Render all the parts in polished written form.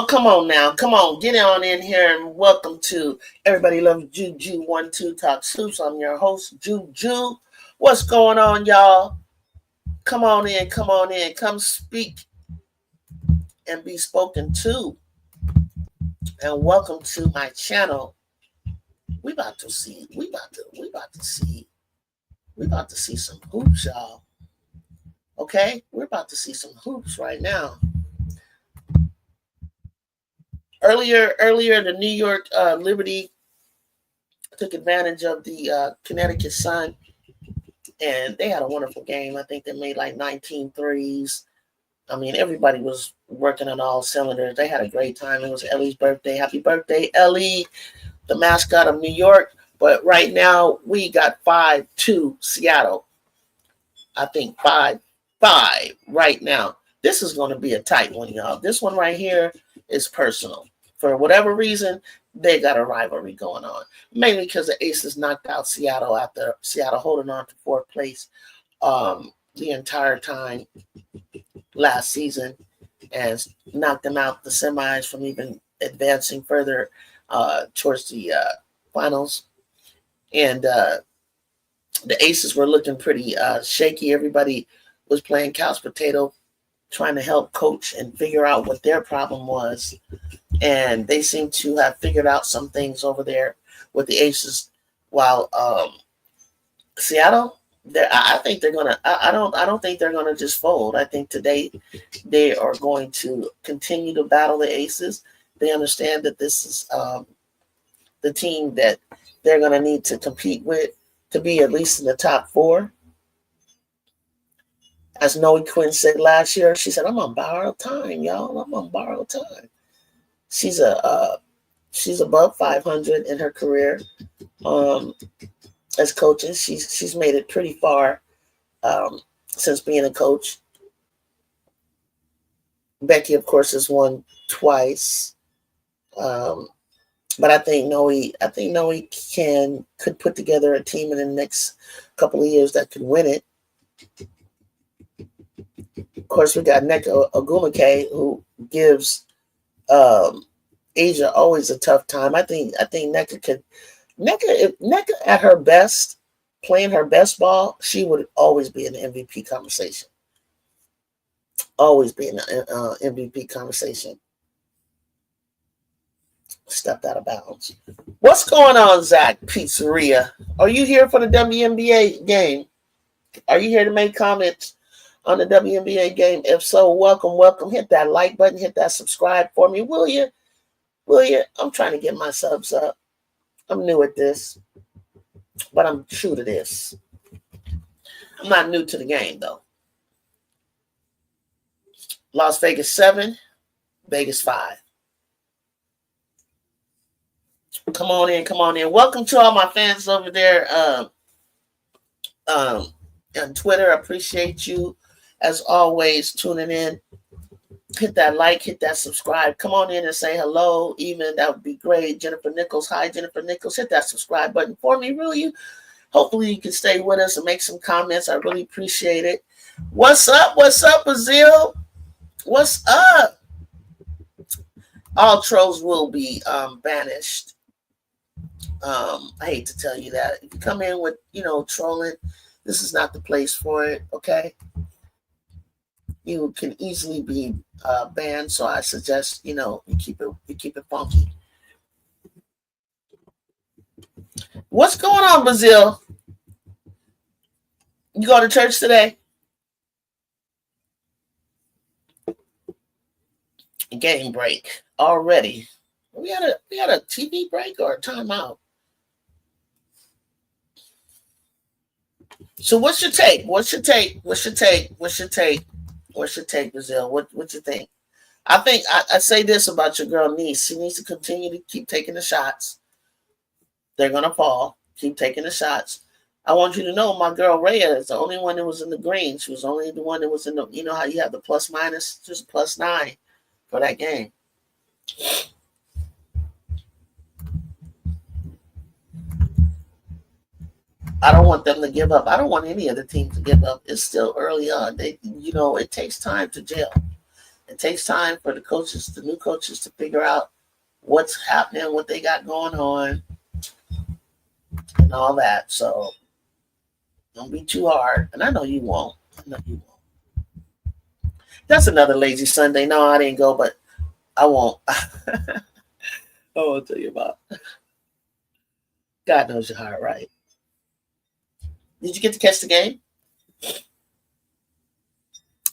Come on now. Come on, get on in here and welcome to Everybody Loves Juju 1-2 Talk Hoops. I'm your host, Juju. What's going on, y'all? Come on in. Come speak and be spoken to. And welcome to my channel. We about to see some hoops, y'all. Okay? We're about to see some hoops right now. Earlier, the New York Liberty took advantage of the Connecticut Sun, and they had a wonderful game. I think they made like 19 threes. I mean, everybody was working on all cylinders. They had a great time. It was Ellie's birthday. Happy birthday, Ellie, the mascot of New York. But right now, we got 5-2 Seattle. I think 5-5 right now. This is going to be a tight one, y'all. This one right here is personal. For whatever reason, they got a rivalry going on. Mainly because the Aces knocked out Seattle after Seattle holding on to fourth place the entire time last season and knocked them out the semis from even advancing further towards the finals. And the Aces were looking pretty shaky. Everybody was playing couch potato, trying to help coach and figure out what their problem was. And they seem to have figured out some things over there with the Aces. While Seattle, I think they're gonna. I don't think they're gonna just fold. I think today they are going to continue to battle the Aces. They understand that this is the team that they're gonna need to compete with to be at least in the top four. As Noe Quinn said last year, she said, "I'm on borrowed time, y'all. I'm on borrowed time." She's above 500 in her career as coaching. She's made it pretty far since being a coach. Becky, of course, has won twice, but I think Noe could put together a team in the next couple of years that could win it. Of course, we got Nneka Ogwumike, who gives Asia always a tough time. I think Nneka at her best, playing her best ball, she would always be in the MVP conversation. Always be in the MVP conversation. Stepped out of bounds. What's going on, Zach Pizzeria? Are you here for the WNBA game? Are you here to make comments on the WNBA game? If so, welcome. Hit that like button. Hit that subscribe for me, will you? I'm trying to get my subs up. I'm new at this, but I'm true to this. I'm not new to the game, though. Las Vegas 7, Vegas 5. Come on in. Welcome to all my fans over there on Twitter. I appreciate you, as always, tuning in. Hit that like, hit that subscribe. Come on in and say hello. Even that would be great. Jennifer Nichols. Hi, Jennifer Nichols. Hit that subscribe button for me, will you? Hopefully you can stay with us and make some comments. I really appreciate it. What's up, Brazil? What's up? All trolls will be banished. I hate to tell you that. If you come in with, trolling, this is not the place for it, okay? You can easily be banned, so I suggest, you keep it funky. What's going on, Brazil? You go to church today? Game break already. We had a TV break or a timeout. So what's your take? What's your take? What's your take? What's your take? What's your take, Brazil? What you think? I think I say this about your girl niece. She needs to continue to keep taking the shots. They're gonna fall. Keep taking the shots. I want you to know my girl Rhea is the only one that was in the green. She was only the one that was in the, you know how you have the plus minus, just +9 for that game. I don't want them to give up. I don't want any of the teams to give up. It's still early on. It takes time to gel. It takes time for the new coaches to figure out what's happening, what they got going on, and all that. So don't be too hard. And I know you won't. I know you won't. That's another lazy Sunday. No, I didn't go, but I won't. I won't tell you about. God knows your heart, right? Did you get to catch the game?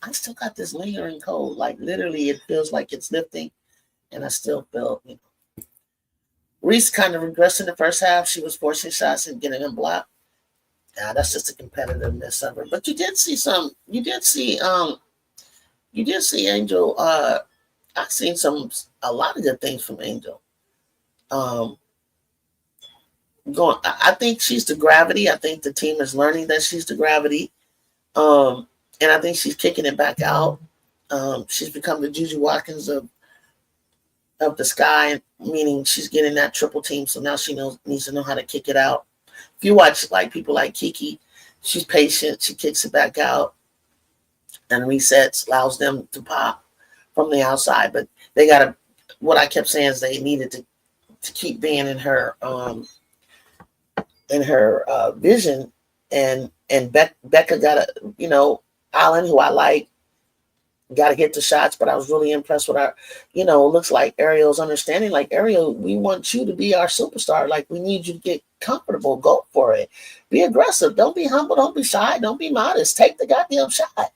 I still got this lingering cold. Like literally, it feels like it's lifting, and I still feel. Reese kind of regressed in the first half. She was forcing shots and getting them blocked. That's just the competitiveness of her. But you did see some. You did see. You did see Angel. I've seen a lot of good things from Angel. I think she's the gravity. I think the team is learning that she's the gravity. And I think she's kicking it back out. She's become the Juju Watkins of the sky, meaning she's getting that triple team. So now she needs to know how to kick it out. If you watch like people like Kiki, she's patient. She kicks it back out and resets, allows them to pop from the outside. But they got to. What I kept saying is they needed to keep being in her vision, and Becca got to Allen, who I like, got to hit the shots, but I was really impressed with her. It looks like Ariel's understanding. Like, Ariel, we want you to be our superstar. Like, we need you to get comfortable. Go for it. Be aggressive. Don't be humble. Don't be shy. Don't be modest. Take the goddamn shot.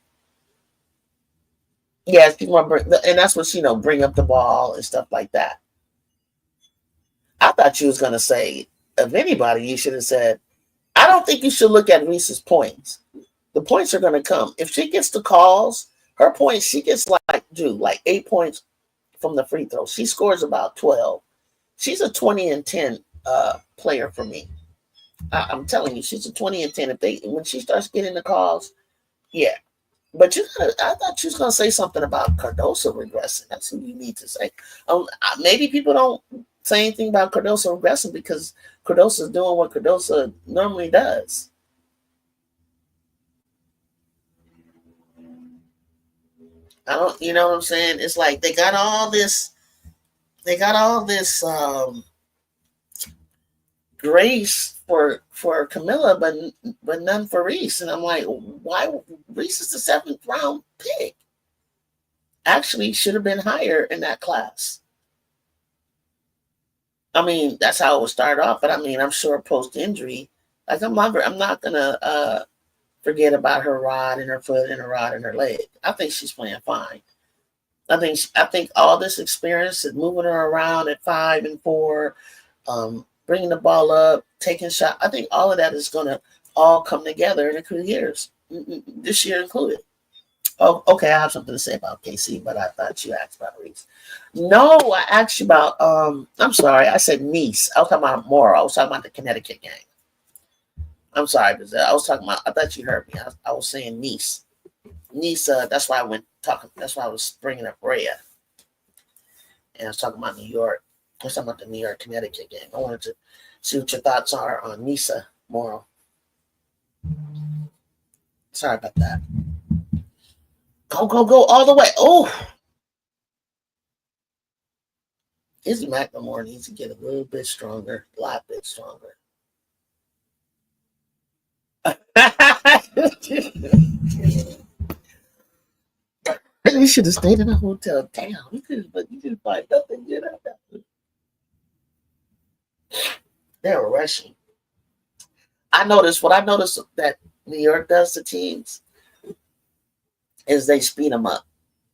Yes, and that's what bring up the ball and stuff like that. I thought you was gonna say, of anybody, you should have said, I don't think you should look at Reese's points. The points are gonna come. If she gets the calls, her points, she gets like 8 points from the free throw. She scores about 12. She's a 20 and 10 player for me. I'm telling you, she's a 20 and 10. When she starts getting the calls, yeah. But I thought you was gonna say something about Cardoso regressing. That's what you need to say. Maybe people don't say anything about Cardoso regressing because Cardoso's doing what Cardoso normally does. I don't, you know what I'm saying? It's like they got all this grace for Camilla, but none for Reese. And I'm like, why? Reese is the 7th round pick. Actually, should have been higher in that class. I mean, that's how it would start off. But I mean, I'm sure post injury, like I'm not gonna forget about her rod in her foot and her rod in her leg. I think she's playing fine. I think all this experience is moving her around at 5 and 4, bringing the ball up, taking shots. I think all of that is going to all come together in a few years, this year included. Oh, okay. I have something to say about KC, but I thought you asked about Reese. No, I asked you about. I'm sorry. I said niece. I was talking about Mora. I was talking about the Connecticut gang. I'm sorry, because I was talking about. I thought you heard me. I was saying niece. Niece. That's why I went talking. That's why I was bringing up Rhea, and I was talking about New York. I was talking about the New York Connecticut gang. I wanted to see what your thoughts are on Nisa Morrow. Sorry about that. Go all the way. Oh, Izzy McLemore needs to get a little bit stronger, a lot bit stronger. He should have stayed in a hotel. Damn, he could have find nothing good out there. They were rushing. What I noticed that New York does to teams is they speed them up.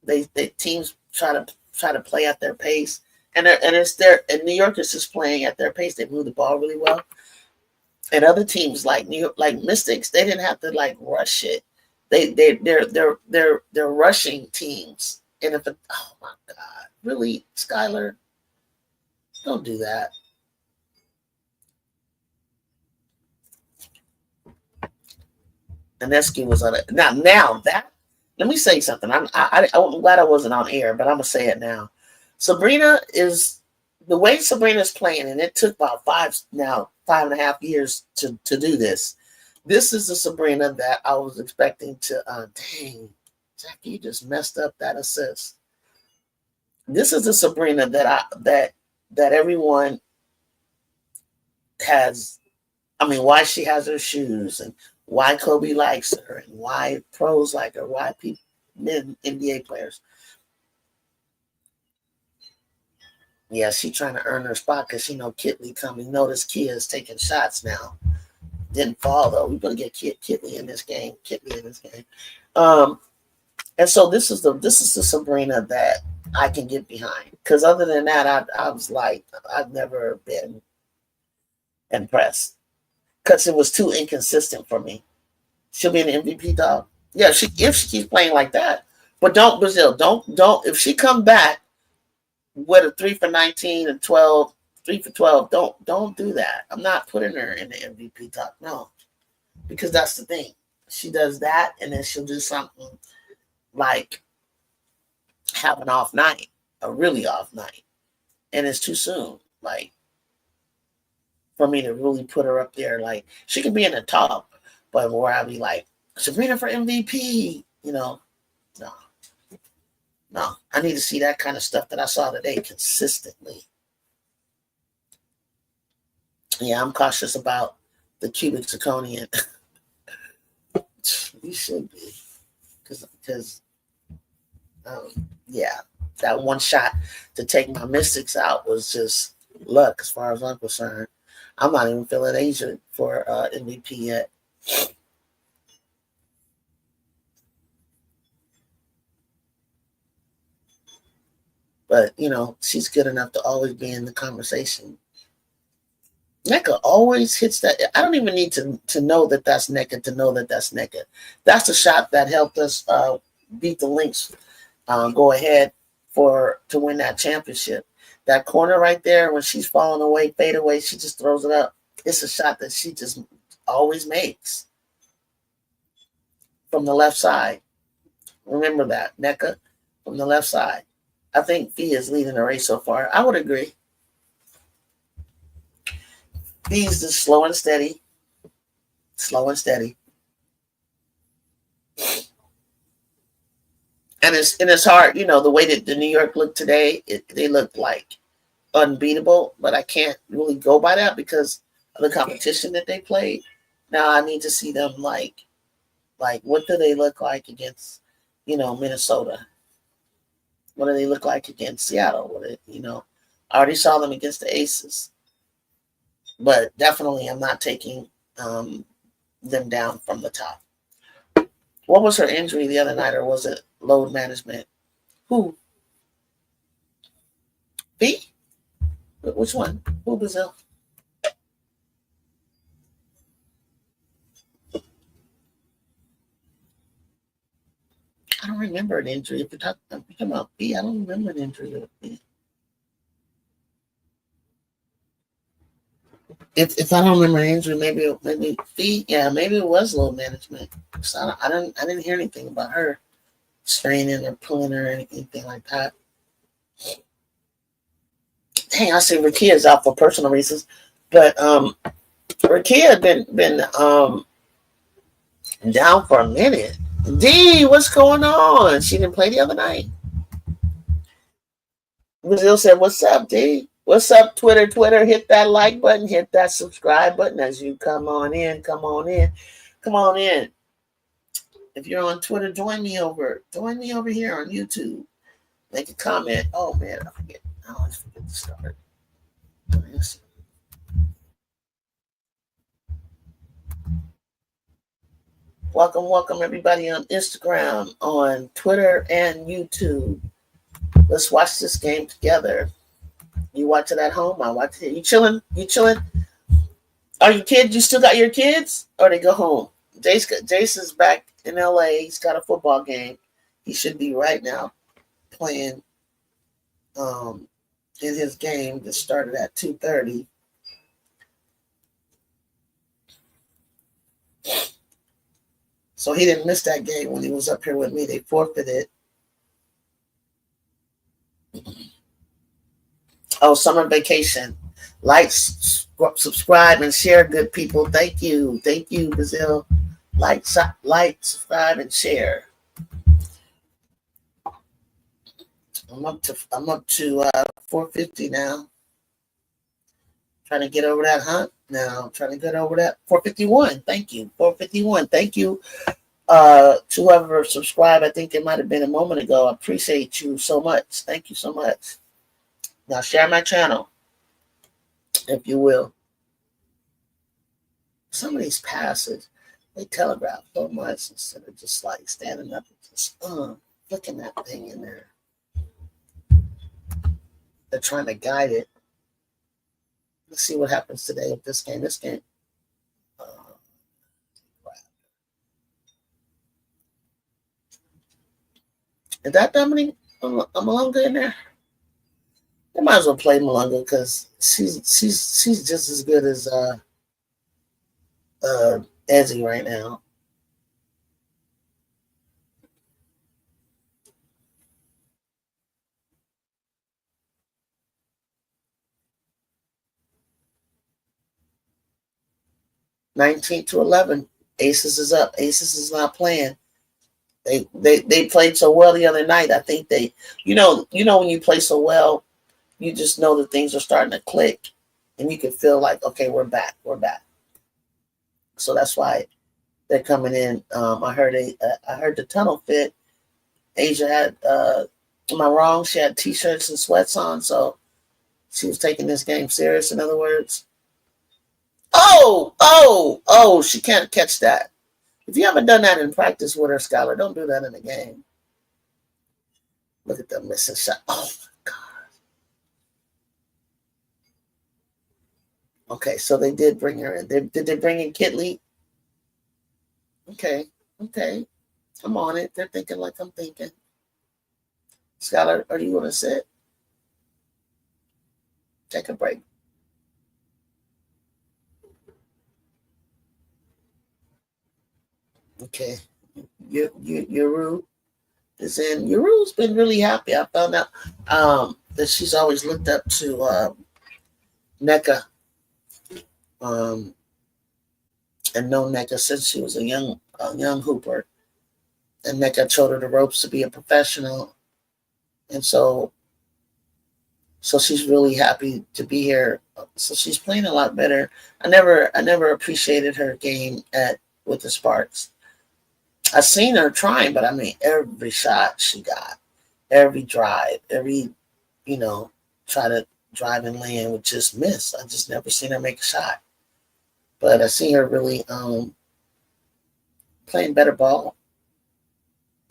They teams try to play at their pace, And it's there. And New York is just playing at their pace. They move the ball really well. And other teams like New York, like Mystics, they didn't have to like rush it. They're rushing teams. And if it, oh my God, really, Skylar, don't do that. Ionescu was on it. Now that, let me say something. I'm glad I wasn't on air, but I'm gonna say it now. Sabrina is the way Sabrina's playing, and it took about 5.5 years to do this. This is the Sabrina that I was expecting to. Dang, Jackie, you just messed up that assist. This is the Sabrina that everyone has. I mean, why she has her shoes and why Kobe likes her and why pros like her, why people, men, NBA players. Yeah, she's trying to earn her spot because she know Kitley coming. Notice Kia's taking shots now. Didn't fall though. We're gonna get Kitley in this game. And so this is the Sabrina that I can get behind. Because other than that, I was like, I've never been impressed. Because it was too inconsistent for me. She'll be an MVP dog. Yeah, if she keeps playing like that. But don't Brazil, don't if she come back with a 3 for 19 and 12, 3 for 12, don't do that. I'm not putting her in the MVP talk. No. Because that's the thing. She does that and then she'll do something like have an off night, a really off night. And it's too soon. Like for me to really put her up there. Like she can be in the top, but where I'll be like, Sabrina for MVP, no. I need to see that kind of stuff that I saw today consistently. Yeah, I'm cautious about the cubic zirconian. You should be. Because yeah, that one shot to take my Mystics out was just luck as far as I'm concerned. I'm not even feeling Asia for MVP yet. But, she's good enough to always be in the conversation. NECA always hits that. I don't even need to know that that's NECA to know that that's NECA. That's the shot that helped us beat the Lynx, go ahead to win that championship. That corner right there, when she's falling away, fade away, she just throws it up. It's a shot that she just always makes from the left side. Remember that, NECA, from the left side. I think Phee is leading the race so far. I would agree. Phee's just slow and steady. Slow and steady. And it's hard, the way that the New York looked today, they look like unbeatable, but I can't really go by that because of the competition that they played. Now I need to see them like what do they look like against, Minnesota? What do they look like against Seattle? I already saw them against the Aces. But definitely I'm not taking them down from the top. What was her injury the other night, or was it load management? Who? Phee? Which one? Who, Brazil? I don't remember an injury. If you're talking about Phee, I don't remember an injury. If I don't remember an injury, maybe Phee, yeah, maybe it was load management. So I didn't hear anything about her straining or pulling her or anything like that. Dang, I see Rakia's out for personal reasons, but Rakia had been down for a minute. D, what's going on? She didn't play the other night. Brazil said, "What's up, D? What's up, Twitter? Twitter, hit that like button, hit that subscribe button as you come on in. If you're on Twitter, join me over here on YouTube. Make a comment. Oh man, I always forget to start. Welcome everybody on Instagram, on Twitter, and YouTube. Let's watch this game together. You watch it at home. I watch it. You chilling? You chilling? Are you kids? You still got your kids, or they go home? Jason's back in LA. He's got a football game. He should be right now playing um, in his game that started at 2:30. So he didn't miss that game when he was up here with me. They forfeited. Oh, summer vacation. Like, subscribe, and share, good people. Thank you. Thank you, Brazil. Like, subscribe, and share. I'm up to 450 now. Trying to get over that hump now. Trying to get over that 451. Thank you. 451. Thank you to whoever subscribed. I think it might have been a moment ago. I appreciate you so much. Thank you so much. Now share my channel, if you will. Some of these passes, they telegraph so much instead of just like standing up and just flicking that thing in there. They're trying to guide it. Let's see what happens today with this game. This game. Is that Dominique Malonga in there? They might as well play Malonga because she's just as good as Ezzy right now. $19-11. Aces is up. Aces is not playing. They played so well the other night. I think they, when you play so well, you just know that things are starting to click, and you can feel like, okay, we're back. So that's why they're coming in. I heard the tunnel fit. Asia had. Am I wrong? She had t-shirts and sweats on, so she was taking this game serious. In other words, oh, she can't catch that. If you haven't done that in practice with her, Scholar, don't do that in the game. Look at them missing shot. Oh my God. Okay, so they did bring her in. Did they bring in Kitley? Okay. I'm on it. They're thinking like I'm thinking. Scholar, are you going to sit? Take a break. Okay. Yuru is in. Yuru's been really happy. I found out that she's always looked up to NECA and known NECA since she was a young hooper. And NECA showed her the ropes to be a professional. And so she's really happy to be here. So she's playing a lot better. I never appreciated her game with the Sparks. I've seen her trying, but I mean, every shot she got, every drive, try to drive and land would just miss. I just never seen her make a shot. But I see her really playing better ball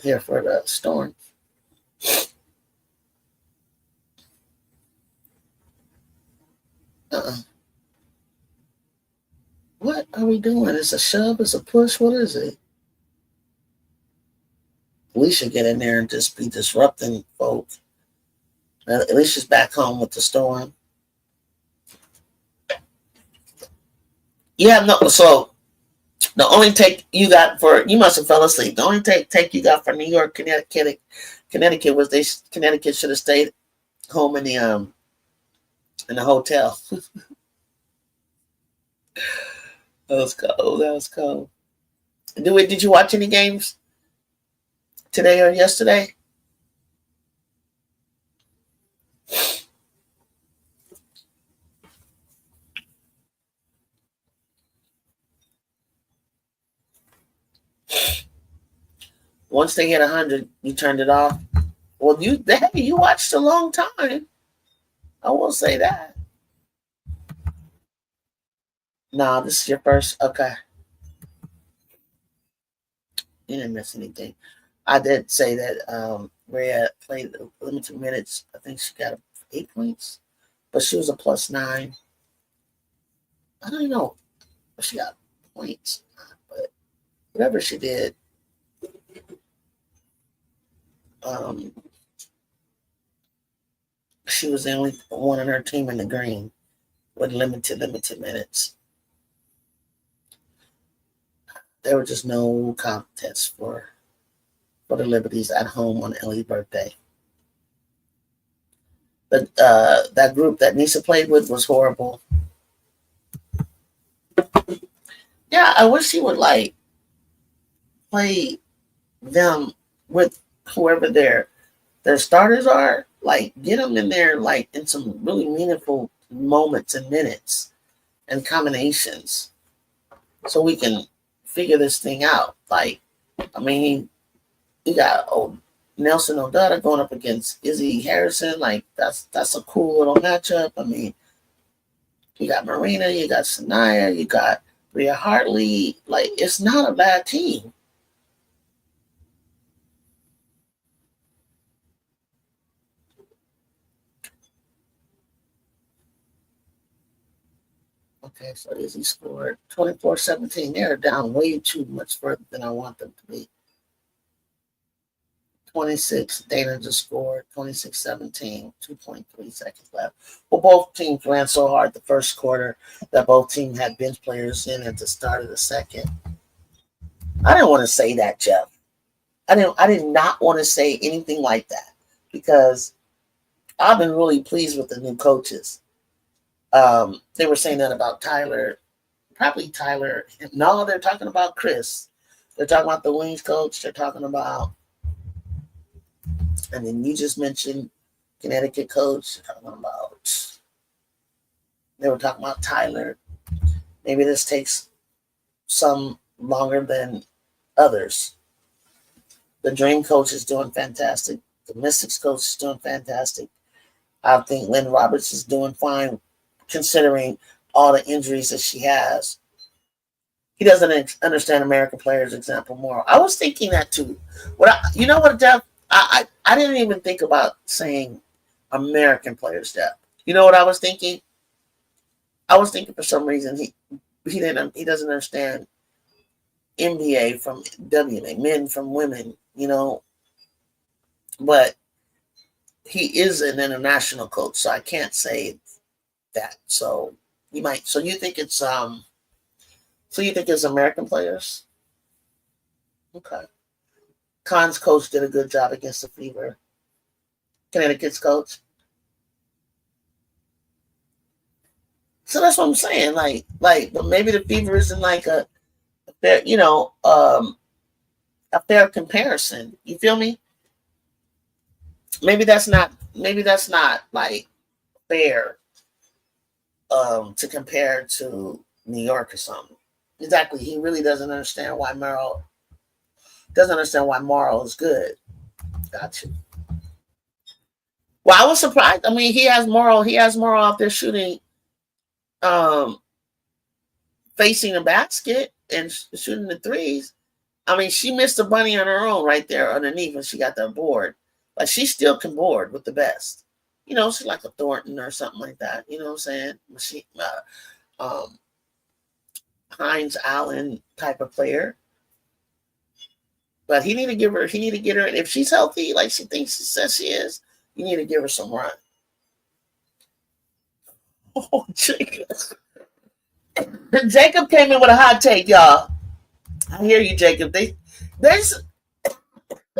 here for the Storm. What are we doing? Is a shove? Is a push? What is it? We should get in there and just be disrupting folks. At least she's back home with the Storm. Yeah, no. So the only take you got you must have fell asleep. The only take you got for New York, Connecticut was Connecticut should have stayed home in the hotel. That was cold. That was cold. Did you watch any games today or yesterday? Once they hit 100, you turned it off. Well, you watched a long time. I will say that. No, this is your first. Okay, you didn't miss anything. I did say that Rhea played limited minutes. I think she got 8 points. but she was a +9. I don't know if she got points, but whatever she did, she was the only one on her team in the green with limited minutes. There were just no contest for the Liberties at home on Ellie's birthday. But that group that Nisa played with was horrible. Yeah, I wish she would like play them with whoever their starters are. Like get them in there, like in some really meaningful moments and minutes and combinations, so we can figure this thing out. Like, I mean, you got Nelson O'Donnell going up against Izzy Harrison. Like that's a cool little matchup. I mean, you got Marina, you got Sanaya, you got Rhea Hartley. Like, it's not a bad team. Okay, so Izzy scored 24-17. They're down way too much further than I want them to be. 26, Dana just scored 26-17, 2.3 seconds left. Well, both teams ran so hard the first quarter that both teams had bench players in at the start of the second. I didn't want to say that, Jeff. I did not want to say anything like that because I've been really pleased with the new coaches. They were saying that about Tyler, probably Tyler. No, they're talking about Chris. They're talking about the Wings coach. They're talking about, and then you just mentioned Connecticut coach. They were talking about Tyler. Maybe this takes some longer than others. The Dream coach is doing fantastic. The Mystics coach is doing fantastic. I think Lynn Roberts is doing fine considering all the injuries that she has. He doesn't understand American players example more. I was thinking that too. You know what, Jeff? I didn't even think about saying American players, Jeff. You know what I was thinking? I was thinking for some reason he doesn't understand NBA from WNA, men from women, you know. But he is an international coach, so I can't say that. So you might. So you think it's American players? Okay. Khan's coach did a good job against the Fever. Connecticut's coach. So that's what I'm saying. Like, but maybe the Fever isn't like a fair, a fair comparison. You feel me? Maybe that's not like fair to compare to New York or something. Exactly. He really doesn't understand why Morrow is good. Got you. Well, I was surprised. I mean, he has Morrow out there shooting facing the basket and shooting the threes. I mean, she missed a bunny on her own right there underneath when she got that board. But she still can board with the best. You know, she's like a Thornton or something like that. You know what I'm saying? Hines Allen type of player. But he need to get her, and if she's healthy, like she says she is, you need to give her some run. Oh, Jacob. Jacob came in with a hot take, y'all. I hear you, Jacob. They're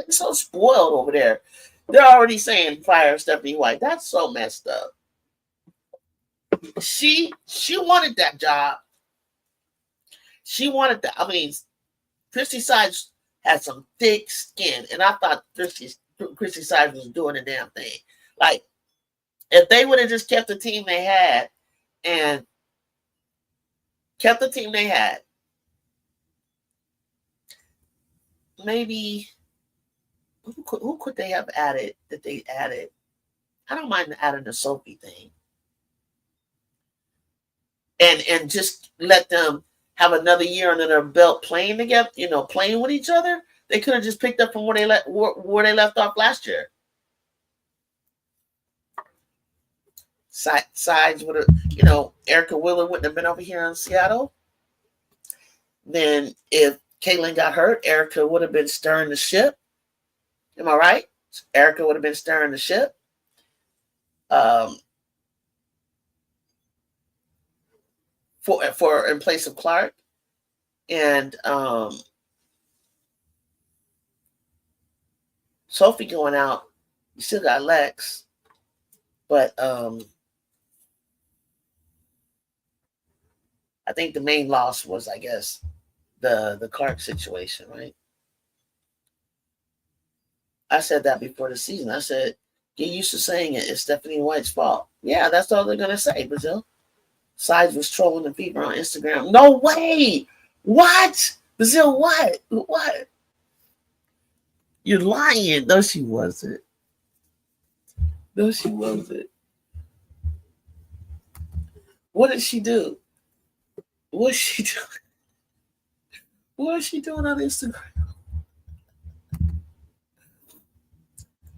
so spoiled over there. They're already saying fire Stephanie White. That's so messed up. She wanted that job. She wanted that. I mean, Christy Sides had some thick skin, and I thought Christy Sides was doing the damn thing. Like, if they would have just kept the team they had and kept the team they had, maybe who could they have added that they added? I don't mind adding the Sophie thing. And just let them have another year under their belt playing together, playing with each other. They could have just picked up from where they left off last year. Sides would have, Erica Wheeler wouldn't have been over here in Seattle. Then if Caitlin got hurt, Erica would have been stirring the ship. Am I right? Erica would have been stirring the ship. For in place of Clark. And Sophie going out, you still got Lex. But I think the main loss was, I guess, the Clark situation, right? I said that before the season. I said, get used to saying it. It's Stephanie White's fault. Yeah, that's all they're going to say, Brazil. Sides was trolling the Fever on Instagram. No way! What? Brazil, what? What? You're lying. No, she wasn't. No, she wasn't. What did she do? What's she doing? What is she doing on Instagram?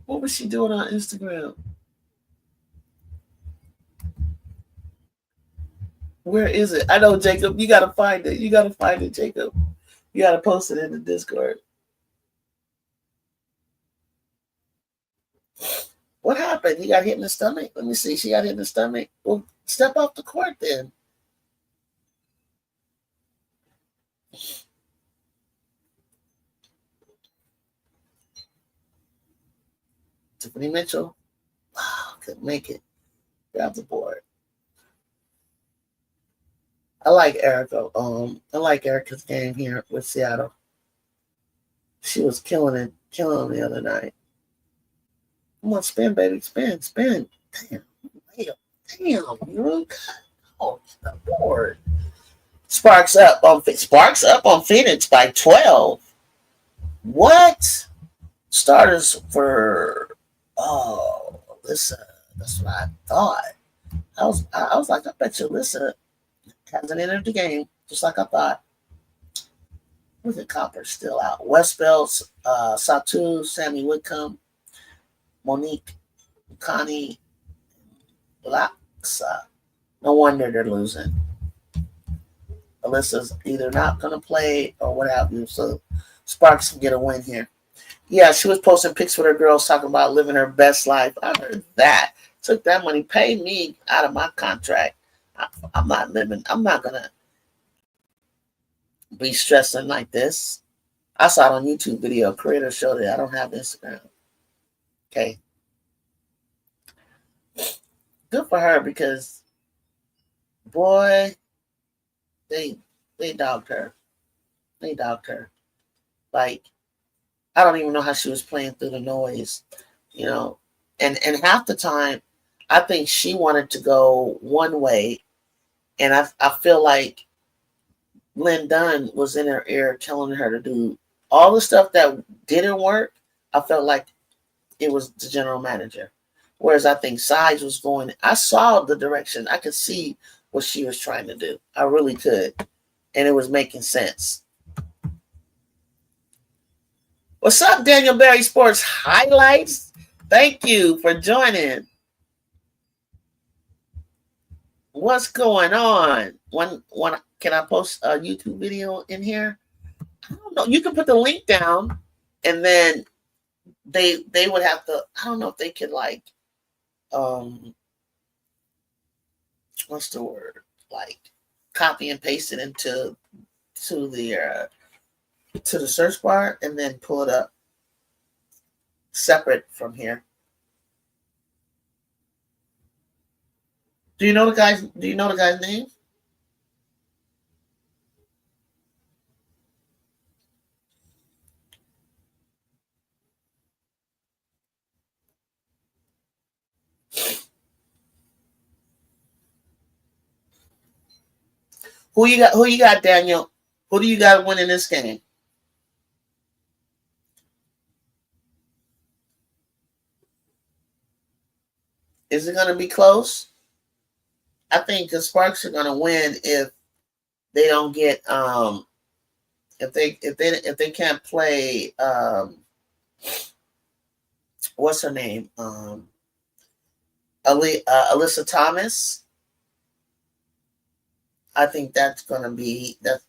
What was she doing on Instagram? Where is it? I know, Jacob. You gotta find it. You gotta find it, Jacob. You gotta post it in the Discord. What happened? He got hit in the stomach? Let me see. She got hit in the stomach. Well, step off the court then. Tiffany Mitchell. Wow, couldn't make it. Grab the board. I like Erica. I like Erica's game here with Seattle. She was killing the other night. Come on, spin, baby, spin. Damn, you oh, the board. Sparks up on Phoenix by 12. What? Starters for Alyssa. That's what I thought. I was like, I bet you Alyssa hasn't entered the game, just like I thought. Look at Copper still out. Westbelt, Satu, Sammy Whitcomb, Monique, Connie, Laxa. No wonder they're losing. Alyssa's either not going to play or what have you. So Sparks can get a win here. Yeah, she was posting pics with her girls talking about living her best life. I heard that. Took that money, paid me out of my contract. I'm not living. I'm not going to be stressing like this. I saw it on YouTube video. Creator showed it. I don't have Instagram. Okay. Good for her because, boy, they dogged her. They dogged her. Like, I don't even know how she was playing through the noise, And half the time, I think she wanted to go one way, and I feel like Lynn Dunn was in her ear telling her to do all the stuff that didn't work. I felt like it was the general manager. Whereas I think Sides was going, I saw the direction. I could see what she was trying to do. I really could. And it was making sense. What's up, Daniel Berry Sports Highlights? Thank you for joining. What's going on? Can I post a YouTube video in here? I don't know. You can put the link down, and then they would have to. I don't know if they could what's the word? Like copy and paste it into the search bar and then pull it up separate from here. Do you know the guy's name? Who you got, Daniel? Who do you got winning this game? Is it going to be close? I think the Sparks are going to win if they don't get if they can't play what's her name Alyssa Thomas. I think that's gonna be that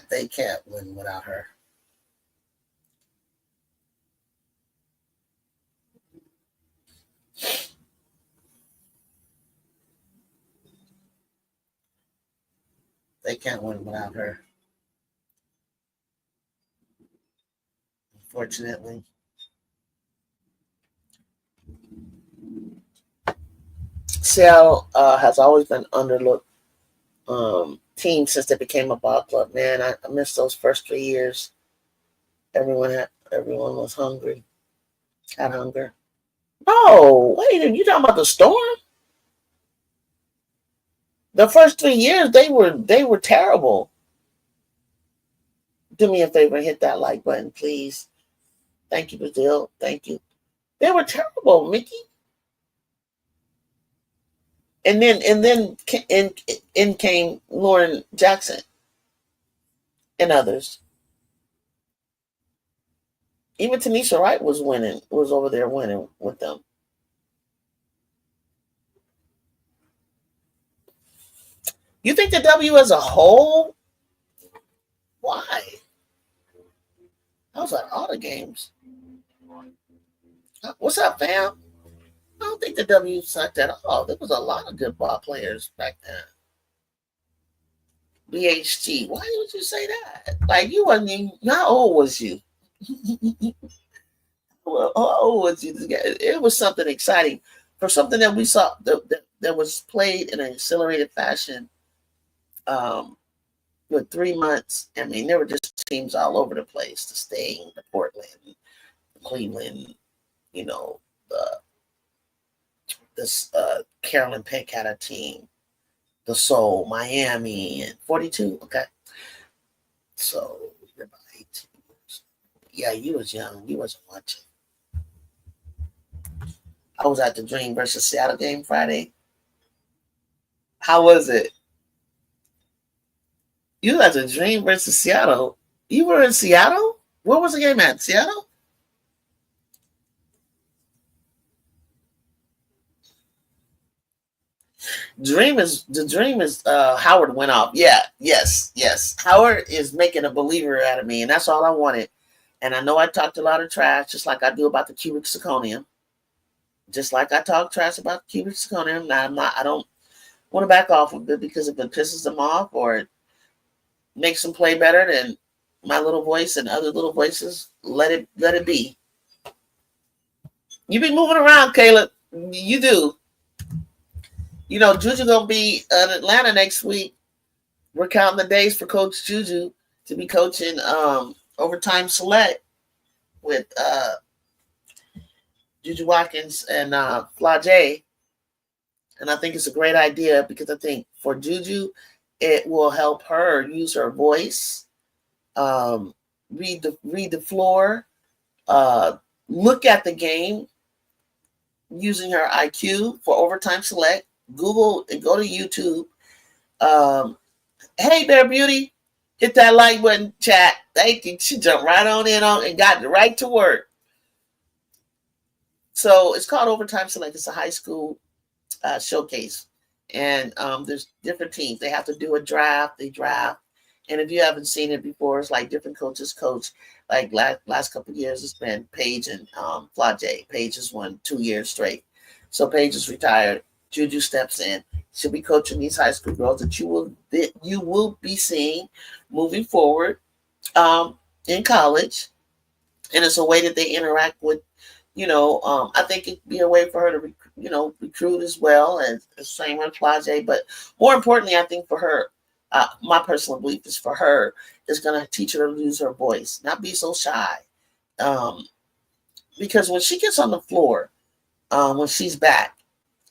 they can't win without her. They can't win without her. Unfortunately. Seattle has always been underlooked team since they became a ball club. Man, I missed those first 3 years. Everyone was hungry, had hunger. No, wait, you talking about the Storm? The first 3 years they were terrible. Do me a favor and hit that like button, please. Thank you, Brazil. Thank you. They were terrible, Mickey. And then in came Lauren Jackson and others. Even Tanisha Wright was over there winning with them. You think the W as a whole? Why? I was at all the games. What's up, fam? I don't think the W sucked at all. There was a lot of good ball players back then. BHG. Why would you say that? Like you wasn't even. How old was you? Well, how old was you? It was something exciting for something that we saw that was played in an accelerated fashion. With 3 months, I mean, there were just teams all over the place. The Sting, the Portland, the Cleveland, you know, this Carolyn Peck had a team, the Soul, Miami, and 42. Okay, so you're about 18 years. Yeah, you was young. You wasn't watching. I was at the Dream versus Seattle game Friday. How was it? You had the Dream versus Seattle. You were in Seattle? Where was the game at? Seattle? The dream is Howard went off. Yeah, yes. Howard is making a believer out of me, and that's all I wanted. And I know I talked a lot of trash, just like I do about the cubic zirconium. Just like I talk trash about the cubic zirconium. Now I don't want to back off of it because if it pisses them off or it makes them play better than my little voice and other little voices, let it be. You be moving around, Caleb. You do. You know, Juju gonna be in Atlanta next week. We're counting the days for Coach Juju to be coaching overtime select with Juju Watkins and Flage. And I think it's a great idea because I think for Juju, it will help her use her voice, read the floor, look at the game using her IQ for overtime select. Google and go to YouTube. Hey there, beauty. Hit that like button, chat. Thank you. She jumped right on in on and got right to work. So it's called Overtime Select. It's a high school showcase. And there's different teams. They have to do a draft. They draft. And if you haven't seen it before, it's like different coaches coach. Like last couple of years, it's been Paige and Flage. Paige has won 2 years straight. So Paige is retired. Juju steps in. She'll be coaching these high school girls that you will be seeing moving forward in college. And it's a way that they interact with, I think it'd be a way for her to, recruit as well as same with Flage. But more importantly, I think for her, my personal belief is for her is going to teach her to use her voice, not be so shy. Because when she gets on the floor, when she's back,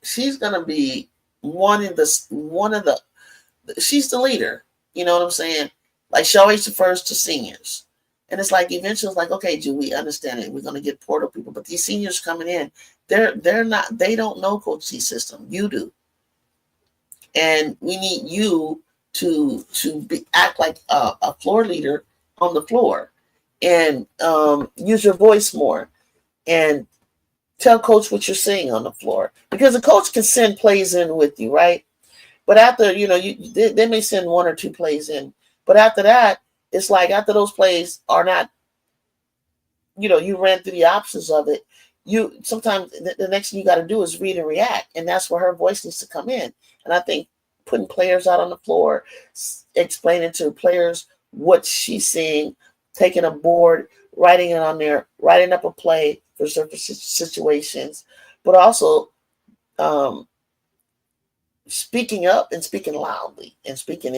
she's going to be she's the leader. You know what I'm saying? Like she always defers to seniors. And it's like eventually it's like, okay, Ju, we understand it. We're going to get portal people. But these seniors coming in, they don't know Coach C's system. You do. And we need you to act like a floor leader on the floor and use your voice more. And Tell coach what you're seeing on the floor, because the coach can send plays in with you, right? But after, they may send one or two plays in, but after that, it's like after those plays are not, you ran through the options of it. You sometimes the next thing you got to do is read and react, and that's where her voice needs to come in. And I think putting players out on the floor, explaining to players what she's seeing, taking a board, writing it on there, writing up a play for certain situations, but also um, speaking up and speaking loudly and speaking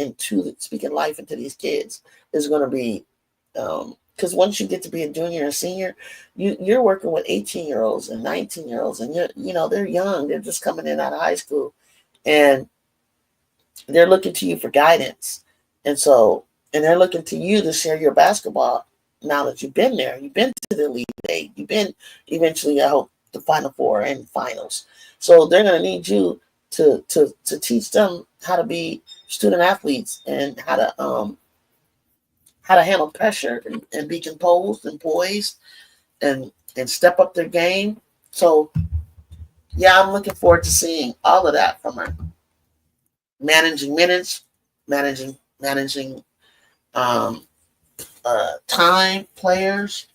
life into these kids is going to be, because once you get to be a junior and senior, you're working with 18-year-olds and 19-year-olds, and they're young, they're just coming in out of high school, and they're looking to you for guidance, and they're looking to you to share your basketball knowledge. You've been there, you've been to the Elite Eight, you've been eventually, I hope, the Final Four and finals, so they're going to need you to teach them how to be student athletes and how to handle pressure and be composed and poised and step up their game. So yeah, I'm looking forward to seeing all of that from her. Managing minutes, managing time, players,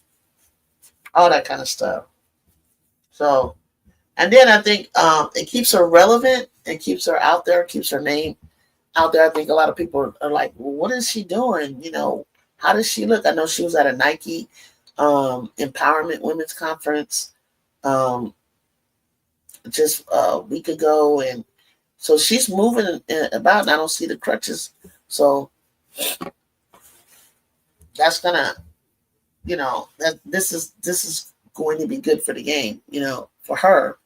all that kind of stuff. So, and then I think it keeps her relevant and keeps her out there, keeps her name out there. I think a lot of people are like, well, what is she doing? How does she look? I know she was at a Nike Empowerment Women's Conference just a week ago. And so she's moving about, and I don't see the crutches. So that's gonna, that this is going to be good for the game, for her.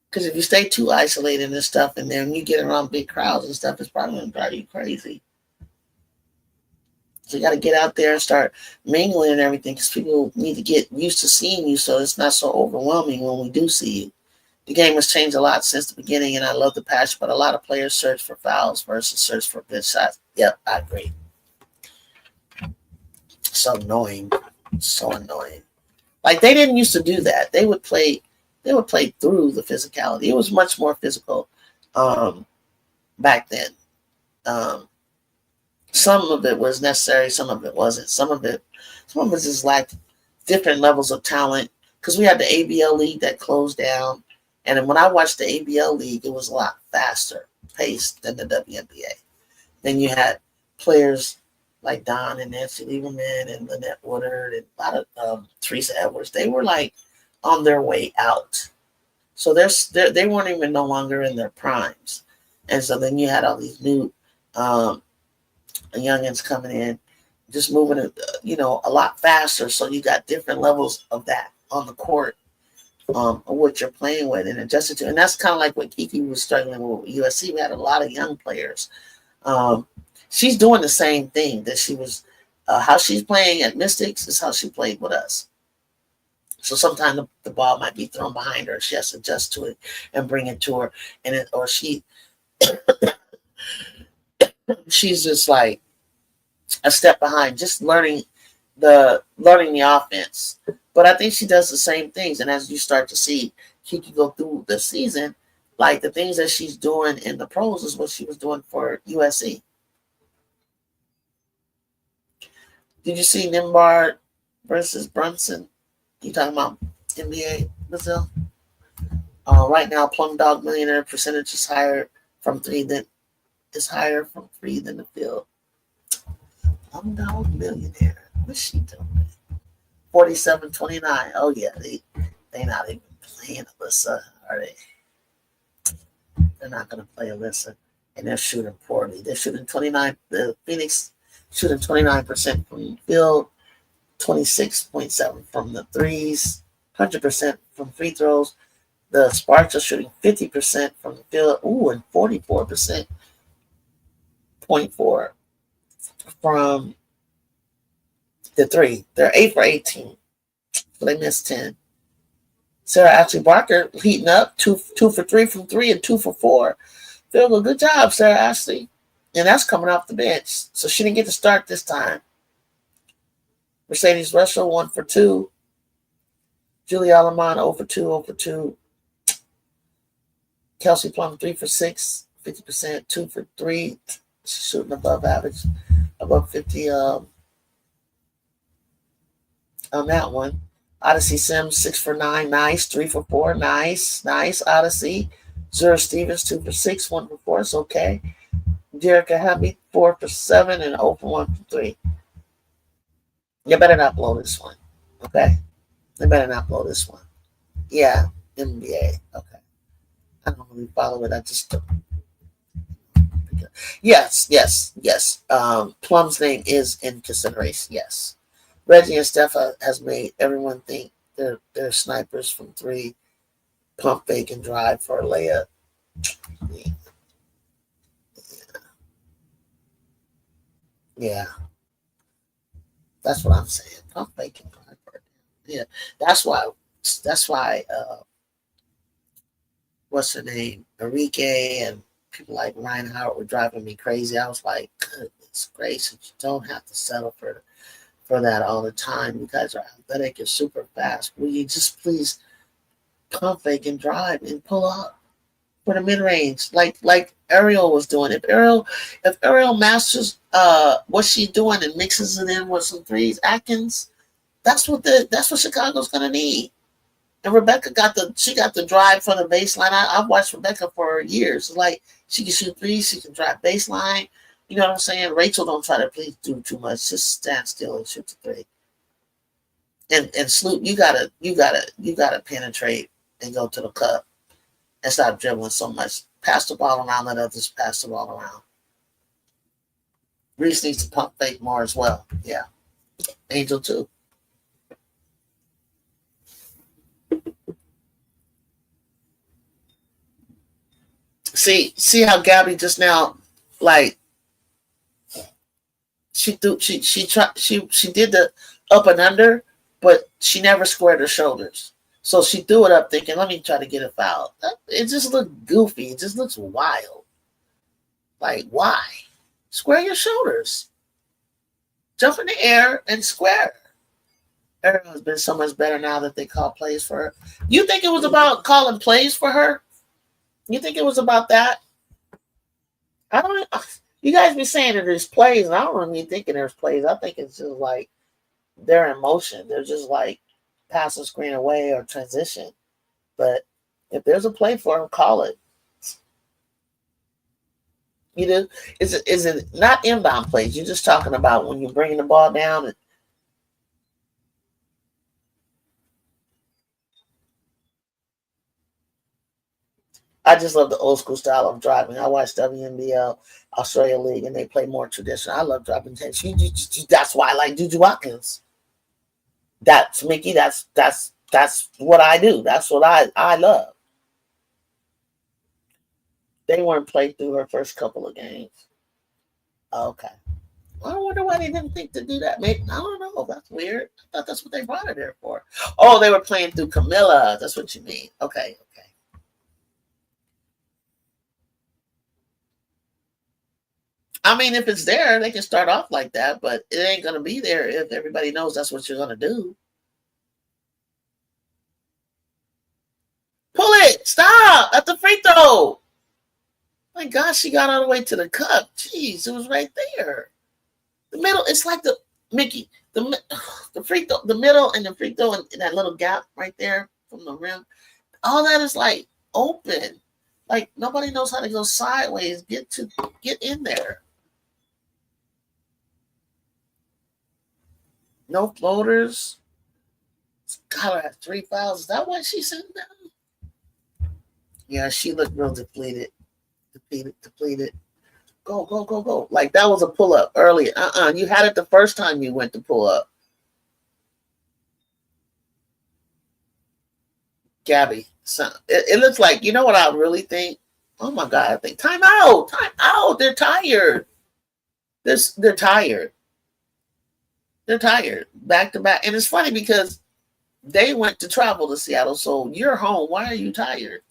Because if you stay too isolated and stuff, and then you get around big crowds and stuff, it's probably going to drive you crazy. So you got to get out there and start mingling and everything, because people need to get used to seeing you, so it's not so overwhelming when we do see you. The game has changed a lot since the beginning, and I love the passion, but a lot of players search for fouls versus search for good shots. Yep, I agree. So annoying. So annoying. Like, they didn't used to do that. They would play through the physicality. It was much more physical back then. Some of it was necessary, some of it wasn't. Some of it just lacked different levels of talent, because we had the ABL league that closed down, and then when I watched the ABL league, it was a lot faster paced than the WNBA. Then you had players like Don and Nancy Lieberman and Lynette Woodard and a lot of Teresa Edwards. They were like on their way out, so they weren't even no longer in their primes, and so then you had all these new youngins coming in, just moving a lot faster. So you got different levels of that on the court, of what you're playing with and adjusted to. And that's kind of like what Kiki was struggling with USC. We had a lot of young players. She's doing the same thing that she was, how she's playing at Mystics is how she played with us. So sometimes the ball might be thrown behind her. She has to adjust to it and bring it to her. Or she's just like a step behind, just learning the offense. But I think she does the same things. And as you start to see Kiki go through the season, like the things that she's doing in the pros is what she was doing for USC. Did you see Wnba versus Brunson? You talking about NBA Brazil? Right now, Plum Dog Millionaire percentage is higher from three than the field. Plum Dog Millionaire. What's she doing? 47-29. Oh yeah, they not even playing Alyssa, are they? They're not going to play Alyssa, and they're shooting poorly. They're shooting 29. The Phoenix shooting 29% from the field, 26.7 from the threes, 100% from free throws. The Sparks are shooting 50% from the field, and 44.4 from the three. They're 8 for 18, so they missed 10. Sarah Ashley Barker heating up, 2 for 3 from 3 and 2 for 4. Field goal. Good job, Sarah Ashley. And that's coming off the bench, so she didn't get to start this time. Mercedes Russell 1 for 2. Julie Alamon 0 for 2, 0 for 2. Kelsey Plum 3 for 6, 50%, 2 for 3. She's shooting above average, above 50 on that one. Odyssey Sims 6 for 9, nice. 3 for 4, nice, nice. Odyssey. Zura Stevens 2 for 6, 1 for 4, it's okay. Jerica Happy 4 for 7 and 0 for 1 for 3. You better not blow this one, okay? You better not blow this one. Yeah, NBA, okay. I don't really follow it. I just yes, yes, yes. Plum's name is in consideration. Yes, Reggie and Stepha has made everyone think they're snipers from 3. Pump, fake, and drive for a layup. Yeah, that's what I'm saying. Pump, fake, and drive for yeah. That's why. That's why. What's her name? Enrique and people like Ryan Howard were driving me crazy. I was like, goodness gracious, you don't have to settle for that all the time. You guys are athletic and super fast. Will you just please pump fake and drive and pull up for the mid range, like Ariel was doing? If Ariel masters what she's doing and mixes it in with some threes, Atkins, that's what Chicago's gonna need. And Rebecca got the drive from the baseline. I've watched Rebecca for years. It's like she can shoot threes, she can drive baseline. You know what I'm saying? Rachel, don't try to please do too much. Just stand still and shoot the three. And Sloop, you gotta penetrate and go to the cup and stop dribbling so much. Pass the ball around, let others pass the ball around. Reese needs to pump fake more as well. Yeah. Angel too. See how Gabby just now, like, she did the up and under, but she never squared her shoulders. So she threw it up thinking, let me try to get a foul. It just looked goofy. It just looks wild. Like, why? Square your shoulders. Jump in the air and square. Everyone's been so much better now that they call plays for her. You think it was about calling plays for her? You think it was about that? I don't. You guys be saying that there's plays, and I don't really thinking there's plays. I think it's just like they're in motion. They're just like pass the screen away or transition. But if there's a play for them, call it. You know, is it not inbound plays? You're just talking about when you're bringing the ball down. I just love the old school style of driving. I watch WNBL, Australia League, and they play more traditional. I love driving tennis. That's why I like Juju Watkins. That's Mickey. That's what I do. That's what I love. They weren't played through her first couple of games. Okay. I wonder why they didn't think to do that. Maybe I don't know. That's weird. I thought that's what they brought her there for. Oh, they were playing through Camilla. That's what you mean. Okay. Okay. I mean, if it's there, they can start off like that, but it ain't gonna be there if everybody knows that's what you're gonna do. Pull it! Stop! At the free throw! My gosh, she got all the way to the cup. Jeez, it was right there. The middle, it's like the Mickey, the free throw, the middle and the free throw, and that little gap right there from the rim. All that is like open. Like nobody knows how to go sideways. Get in there. No floaters. Skylar has 3 fouls. Is that why she's sitting down? Yeah, she looked real depleted. Go, go, go, go. Like that was a pull up earlier. You had it the first time you went to pull up. Gabby. So it looks like, you know what I really think? Oh my God, I think time out. Time out. They're tired. They're tired. They're tired. Back to back. And it's funny because they went to travel to Seattle. So you're home. Why are you tired?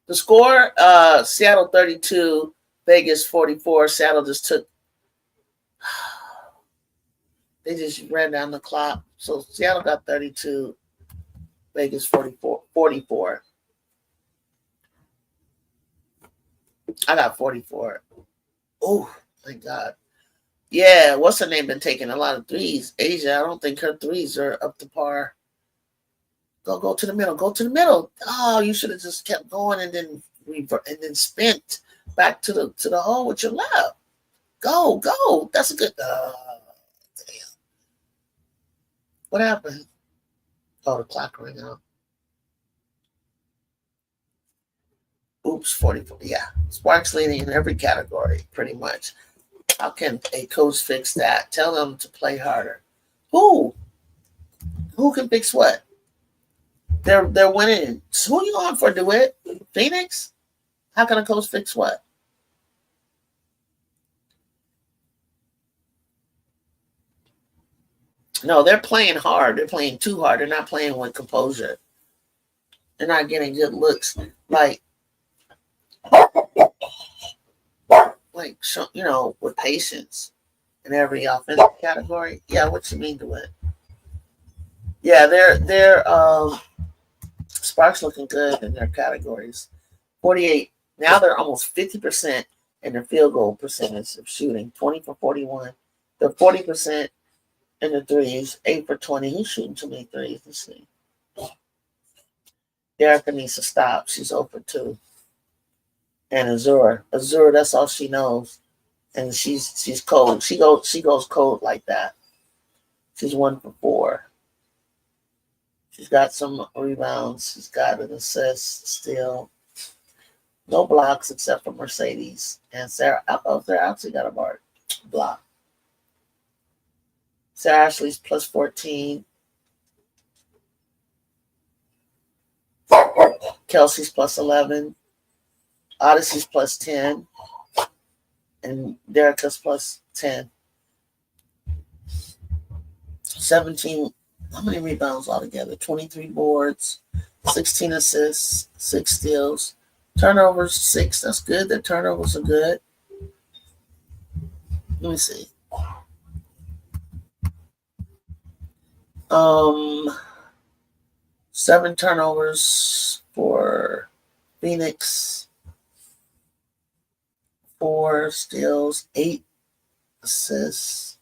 The score, Seattle 32, Vegas 44. Seattle just took, they just ran down the clock. So Seattle got 32, Vegas 44. I got 44. Oh, thank God. Yeah, what's her name? Been taking a lot of threes. Asia, I don't think her threes are up to par. Go to the middle. Go to the middle. Oh, you should have just kept going and then spent back to the hole with your left. Go. That's a good. Damn. What happened? Oh, the clock ran out. Oops, 44. Yeah, Sparks leading in every category, pretty much. How can a coach fix that? Tell them to play harder. Who? Who can fix what? They're winning. So who you on for, DeWitt? Phoenix? How can a coach fix what? No, they're playing hard. They're playing too hard. They're not playing with composure. They're not getting good looks. Like, with patience in every offensive category. Yeah, what you mean, DeWitt? Yeah, they're Sparks looking good in their categories. 48. Now they're almost 50% in their field goal percentage of shooting. 20 for 41. They're 40% in the threes. 8 for 20. Who's shooting too many threes? Let's see. Erica needs to stop. She's 0 for 2. And Azure, that's all she knows. And she's cold. She goes cold like that. She's 1 for 4. She's got some rebounds. She's got an assist still. No blocks except for Mercedes and Sarah. I thought Sarah actually got a block. Sarah Ashley's plus 14. Kelsey's plus 11. Odyssey's plus 10. And Derica's plus 10. 17. How many rebounds altogether? 23 boards, 16 assists, 6 steals. Turnovers, 6. That's good. Their turnovers are good. Let me see. 7 turnovers for Phoenix. 4 steals, 8 assists,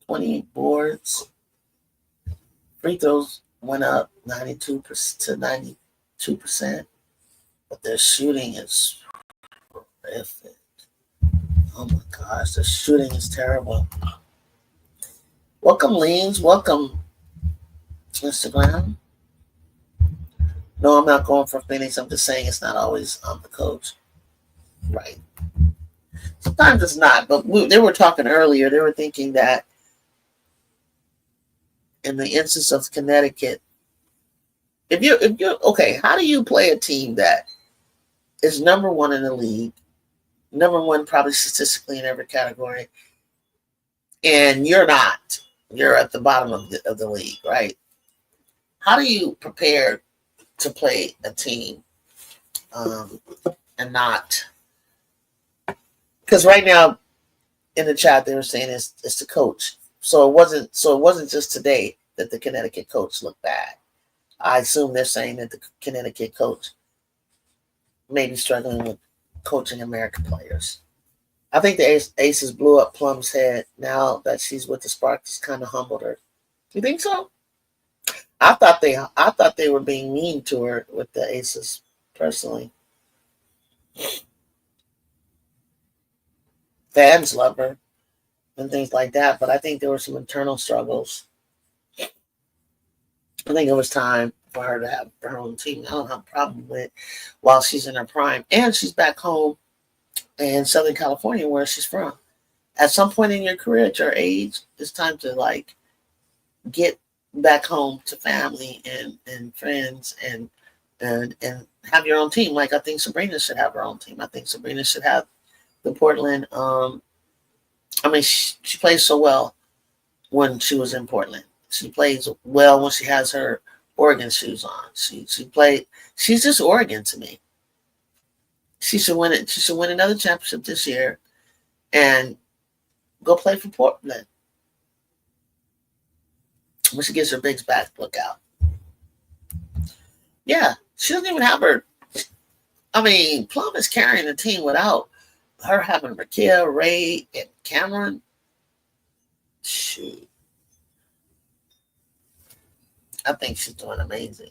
28 boards. Free throws went up 92% to 92%, but their shooting is horrific. Oh my gosh, the shooting is terrible. Welcome, Leans. Welcome, Instagram. No, I'm not going for Phoenix. I'm just saying it's not always the coach. Right. Sometimes it's not, but they were talking earlier. They were thinking that in the instance of Connecticut, if you're okay, how do you play a team that is number 1 in the league, number 1 probably statistically in every category, and you're not? You're at the bottom of the league, right? How do you prepare to play a team and not? Because right now in the chat they were saying it's the coach. So it wasn't just today that the Connecticut coach looked bad. I assume they're saying that the Connecticut coach may be struggling with coaching American players. I think the Aces blew up Plum's head. Now that she's with the Sparks, kind of humbled her. You think so? I thought they were being mean to her with the Aces, personally. Fans love her and things like that, but I think there were some internal struggles. I think it was time for her to have her own team. I don't have a problem with it while she's in her prime. And she's back home in Southern California where she's from. At some point in your career, at your age, it's time to get back home to family and friends and have your own team. I think Sabrina should have her own team. I think Sabrina should have the Portland. She plays so well when she was in Portland. She plays well when she has her Oregon shoes on. She played. She's just Oregon to me. She should win it. She should win another championship this year, and go play for Portland when she gets her bigs back. Look out. Yeah, she doesn't even have her. I mean, Plum is carrying the team without her having Raquel, Ray, and Cameron. Shoot. I think she's doing amazing.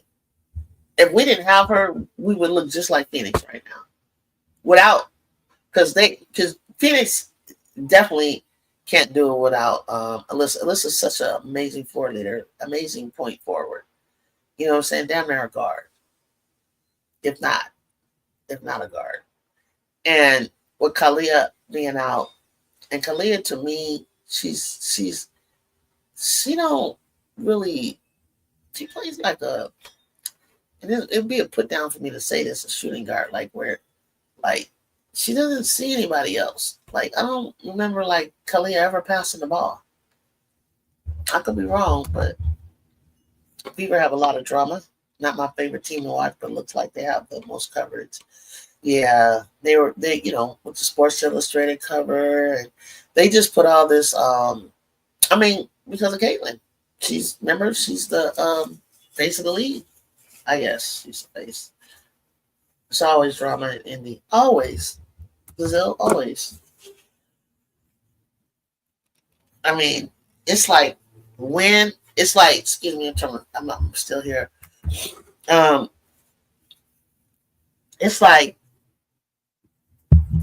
If we didn't have her, we would look just like Phoenix right now. Without, because Phoenix definitely can't do it without Alyssa. Alyssa's such an amazing floor leader, amazing point forward. You know what I'm saying? Damn near a guard, if not a guard. And with Kalia being out, and Kalia to me, she don't really. She plays like a. It'd be a put down for me to say this, a shooting guard, like where, like she doesn't see anybody else. Like I don't remember like Kalia ever passing the ball. I could be wrong, but Fever have a lot of drama. Not my favorite team to watch, but looks like they have the most coverage. Yeah, they with the Sports Illustrated cover, and they just put all this. I mean, because of Caitlin, she's the face of the league. I guess she's the face. It's always drama in Indy. Always, Brazil, always. I mean, it's like excuse me, I'm still here. It's like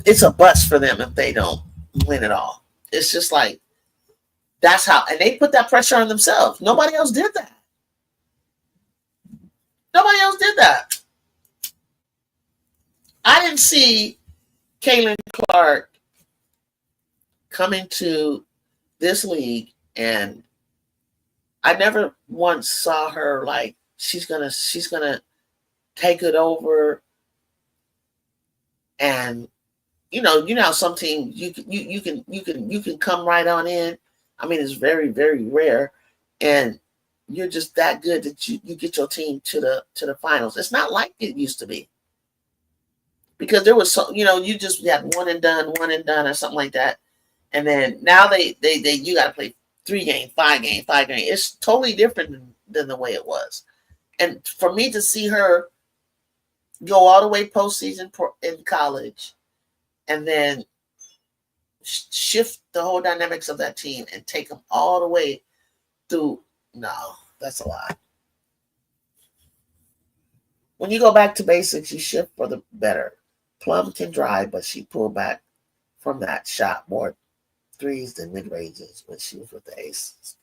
it's a bust for them if they don't win it all. It's just like that's how, and they put that pressure on themselves. Nobody else did that. Nobody else did that. I didn't see Caitlin Clark coming to this league, and I never once saw her like she's gonna take it over. And you know how some teams you can come right on in. I mean, it's very, very rare, and you're just that good that you get your team to the finals. It's not like it used to be, because there was you just had one and done, or something like that, and then now they you got to play 3 games, 5 games, 5 games. It's totally different than the way it was, and for me to see her go all the way postseason in college, and then shift the whole dynamics of that team and take them all the way through. No, that's a lot. When you go back to basics, you shift for the better. Plum can drive, but she pulled back from that shot more threes than mid ranges when she was with the Aces.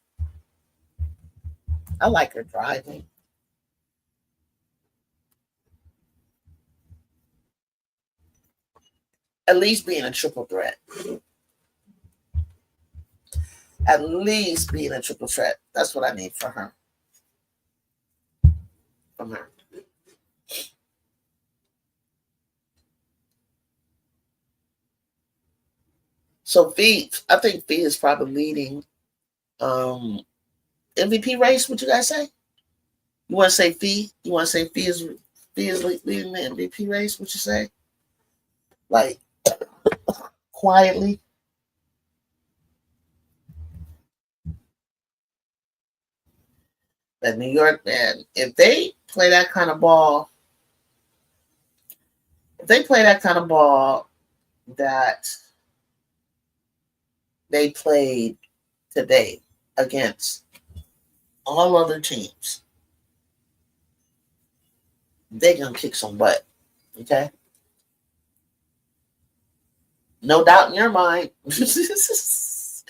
I like her driving. At least being a triple threat. At least being a triple threat. That's what I need for her. From her. So Phee, I think Phee is probably leading MVP race. What you guys say? You want to say Phee? You want to say Phee is leading the MVP race? What you say? Like quietly. That New York, man, if they play that kind of ball, that they played today against all other teams, they're gonna kick some butt. Okay, no doubt in your mind. This is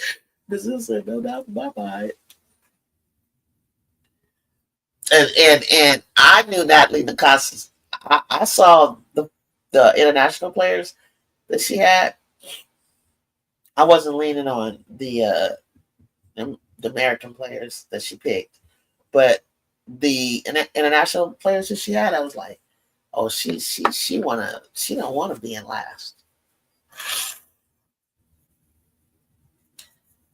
no doubt in my mind. And I knew Natalie Nakasi. I saw the international players that she had. I wasn't leaning on the American players that she picked, but the international players that she had, I was like, oh, she don't want to be in last,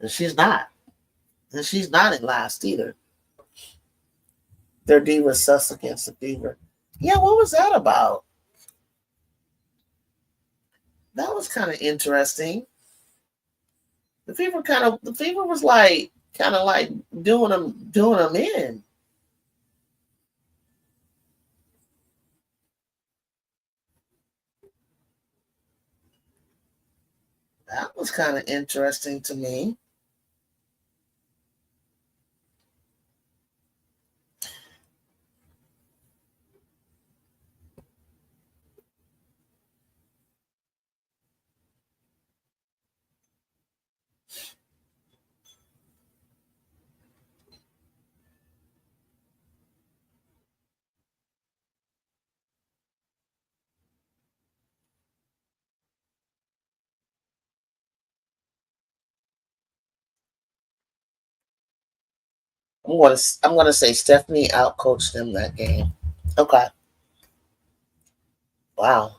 and she's not in last either. Their D was sus against the Fever. Yeah, what was that about? That was kind of interesting. The Fever was like kind of like doing them in. That was kind of interesting to me. I'm gonna say Stephanie outcoached them that game. Okay. Wow.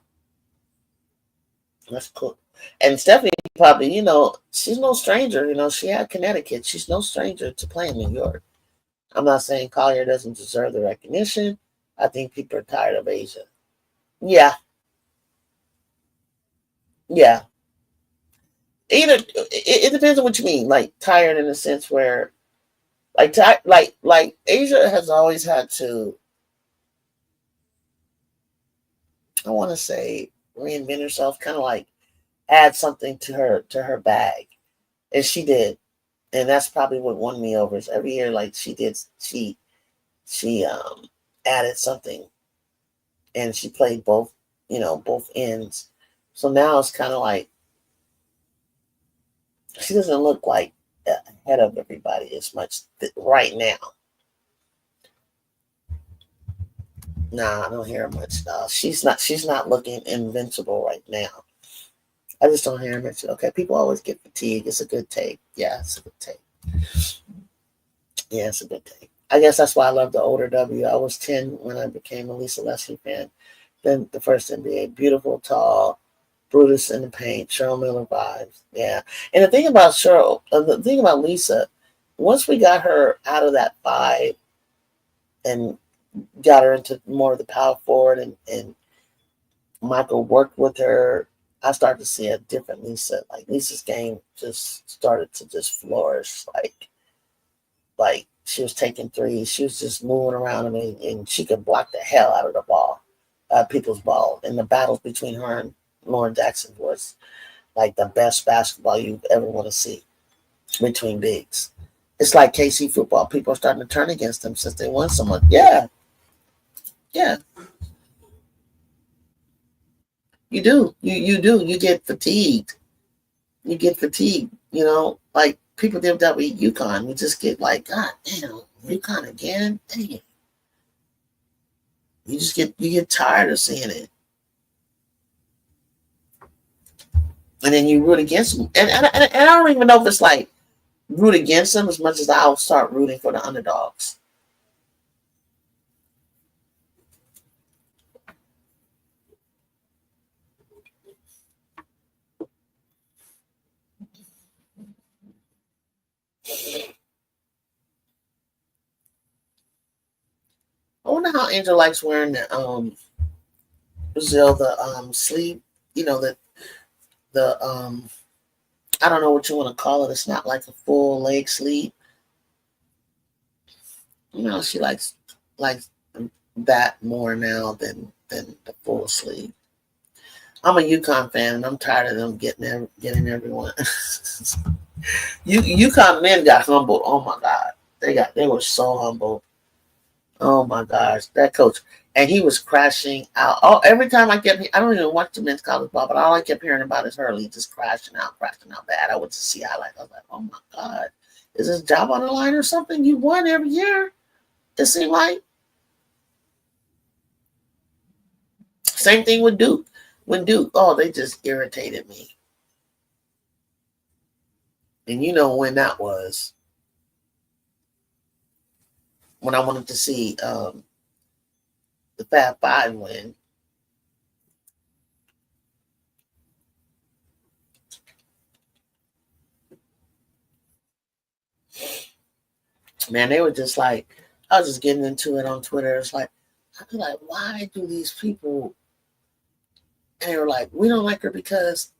That's cool. And Stephanie probably, she's no stranger. She had Connecticut. She's no stranger to playing New York. I'm not saying Collier doesn't deserve the recognition. I think people are tired of Asia. Yeah, yeah. It depends on what you mean. Like tired in the sense where, like Asia has always had to. I want to say reinvent herself, kind of like add something to her bag, and she did, and that's probably what won me over. Is every year, like she did, she added something, and she played both ends. So now it's kind of like she doesn't look like ahead of everybody as much right now. Nah, I don't hear her much. She's not looking invincible right now. I just don't hear her much. Okay, people always get fatigued. It's a good take. Yeah, it's a good take. Yeah, it's a good take. I guess that's why I love the older W. I was 10 when I became a Lisa Leslie fan. Then the first NBA. Beautiful, tall, Brutus in the paint, Cheryl Miller vibes. Yeah. And the thing about Lisa, once we got her out of that five and got her into more of the power forward and Michael worked with her, I started to see a different Lisa. Like Lisa's game just started to just flourish. Like she was taking threes. She was just moving around and she could block the hell out of the ball, people's ball. And the battles between her and Lauren Jackson was like the best basketball you ever want to see between bigs. It's like KC football. People are starting to turn against them since they won so much. Yeah, yeah, you do. You do. You get fatigued. You get fatigued. Like people did that with UConn. You just get like, God damn, UConn again. Dang. You get tired of seeing it, and then you root against them. And I don't even know if it's like root against them as much as I'll start rooting for the underdogs. I wonder how Angel likes wearing the Brazil the sleeve. The I don't know what you want to call it. It's not like a full leg sleeve. She likes that more now than the full sleeve. I'm a UConn fan, and I'm tired of them getting everyone. UConn men got humbled. Oh my god, they were so humbled. Oh my gosh, that coach, and he was crashing out. Oh, every time I don't even watch the men's college ball, but all I kept hearing about is Hurley just crashing out bad. I went to see highlights. I was like, oh my god, is this job on the line or something? You won every year. It seemed like same thing with Duke. When Duke, oh, they just irritated me, and you know when that was when I wanted to see the Fab Five win. Man, they were just like I was just getting into it on Twitter. It's like, I feel like, why do these people? And they were like, we don't like her because,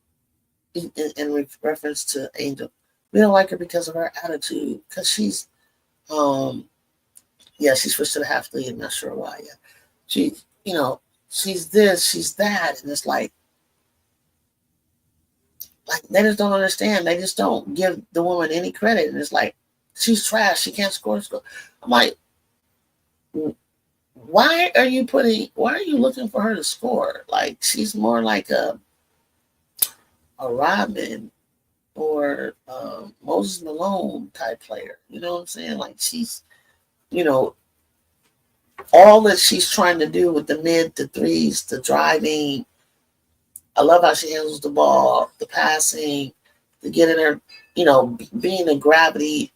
in reference to Angel, we don't like her because of her attitude. Because she's, yeah, she switched to the half lead. I'm not sure why. Yeah, she, she's this, she's that, and it's like they just don't understand. They just don't give the woman any credit, and it's like she's trash. She can't score. I'm like, why are you looking for her to score? Like she's more like a Robin or Moses Malone type player. You know what I'm saying? Like she's, you know, all that she's trying to do with the mid, the threes, the driving. I love how she handles the ball, the passing, the getting her, being a gravity,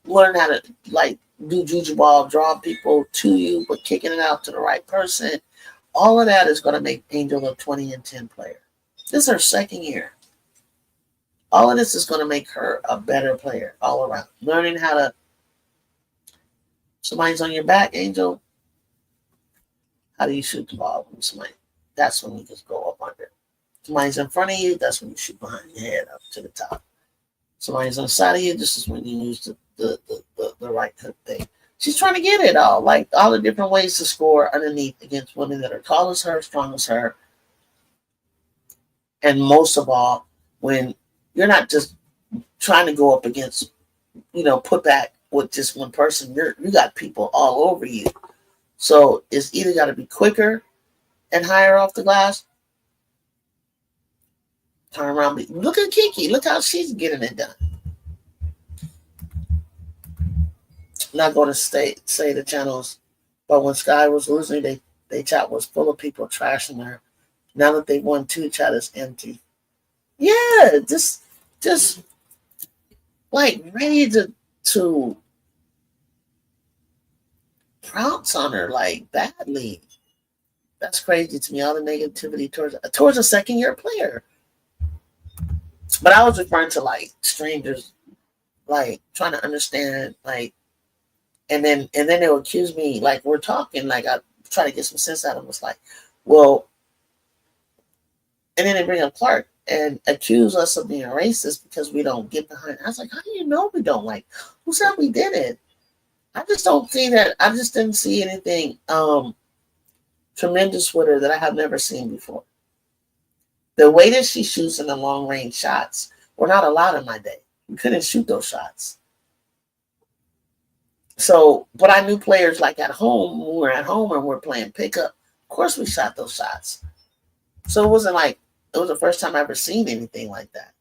learn how to like do juju ball, draw people to you, but kicking it out to the right person. All of that is going to make Angel a 20-10 player. This is her second year. All of this is going to make her a better player all around. Learning how to, somebody's on your back, Angel, how do you shoot the ball when somebody, that's when you just go up under. Somebody's in front of you, that's when you shoot behind your head up to the top. Somebody's on the side of you, this is when you use the right hook thing. She's trying to get it all, like all the different ways to score underneath against women that are tall as her, strong as her. And most of all, when you're not just trying to go up against, put back with just one person, you got people all over you. So it's either got to be quicker and higher off the glass. Turn around. Look at Kiki. Look how she's getting it done. Not going to say the channels, but when Sky was losing, they chat was full of people trashing her. Now that they won 2, chat is empty. Yeah, just like ready to pounce on her like badly. That's crazy to me. All the negativity towards a second-year player. But I was referring to like strangers, like trying to understand, like, and then they'll accuse me, like we're talking, like I try to get some sense out of them. It's like, well, and then they bring up Clark and accuse us of being racist because we don't get behind. I was like, how do you know we don't? Like, who said we did it? I just don't see that. I just didn't see anything tremendous with her that I have never seen before. The way that she shoots in the long range shots were not allowed in my day. We couldn't shoot those shots. So, but I knew players like at home, when we were at home and we're playing pickup, of course we shot those shots. So it wasn't like, it was the first time I ever seen anything like that.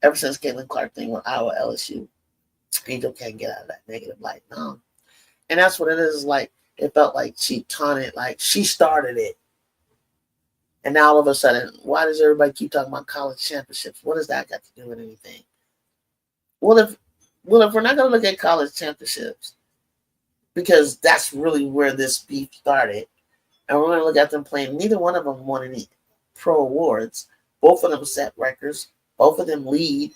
Ever since Caitlin Clark thing with Iowa LSU, Angel can't get out of that negative light. No. And that's what it is. Like, it felt like she taunted, like she started it. And now all of a sudden, why does everybody keep talking about college championships? What does that got to do with anything? Well, if we're not going to look at college championships, because that's really where this beef started, and we're going to look at them playing, neither one of them won any pro awards. Both of them set records. Both of them lead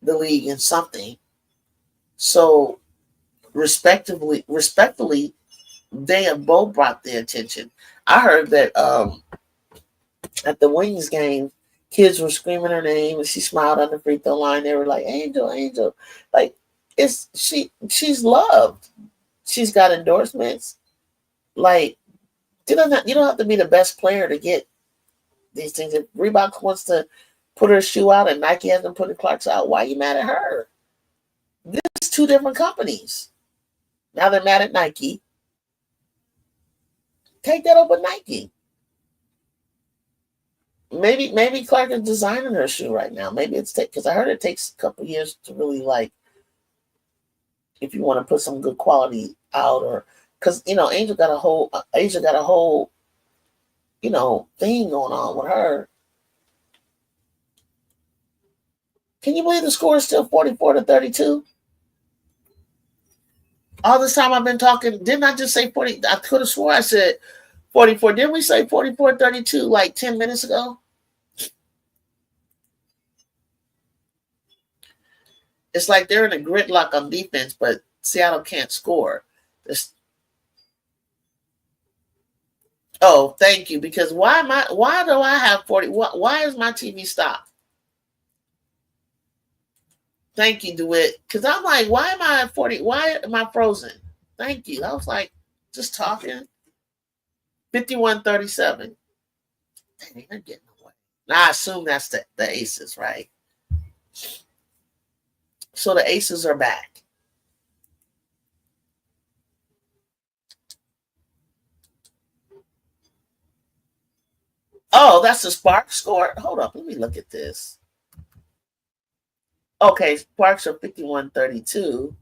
the league in something. So, respectfully, they have both brought their attention. I heard that at the Wings game, kids were screaming her name, and she smiled on the free throw line. They were like, "Angel, Angel!" Like she's loved. She's got endorsements. Like you don't have to be the best player to get these things. If Reebok wants to put her shoe out and Nike hasn't put the Clarks out, why are you mad at her? This is 2 different companies. Now they're mad at Nike. Take that up with Nike. Maybe Clark is designing her shoe right now. Maybe it's because I heard it takes a couple years to really, like, if you want to put some good quality out, or because Angel got a whole thing going on with her. Can you believe the score is still 44-32? All this time I've been talking, didn't I just say 40? I could have swore I said 44. Didn't we say 44-32 like 10 minutes ago? It's like they're in a gridlock on defense, but Seattle can't score. This, oh, thank you. Because why do I have 40? Why is my TV stopped? Thank you, DeWitt. Because I'm like, why am I at 40? Why am I frozen? Thank you. I was like, just talking. 51-37. Dang, they're getting away. Now, I assume that's the Aces, right? So the Aces are back. Oh, that's the Sparks score? Hold up. Let me look at this. Okay, Sparks are 51-32.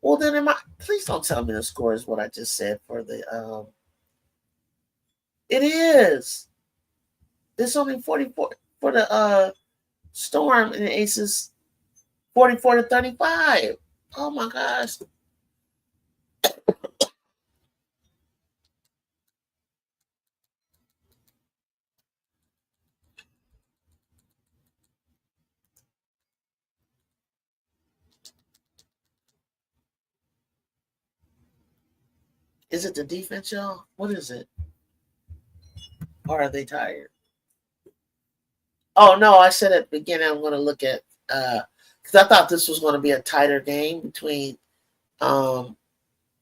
Well, then please don't tell me the score is what I just said for the it is. It's only 44 for the Storm and the Aces 44-35. Oh my gosh. Is it the defense, y'all? What is it? Or are they tired? Oh no, I said at the beginning I'm gonna look at because I thought this was gonna be a tighter game between um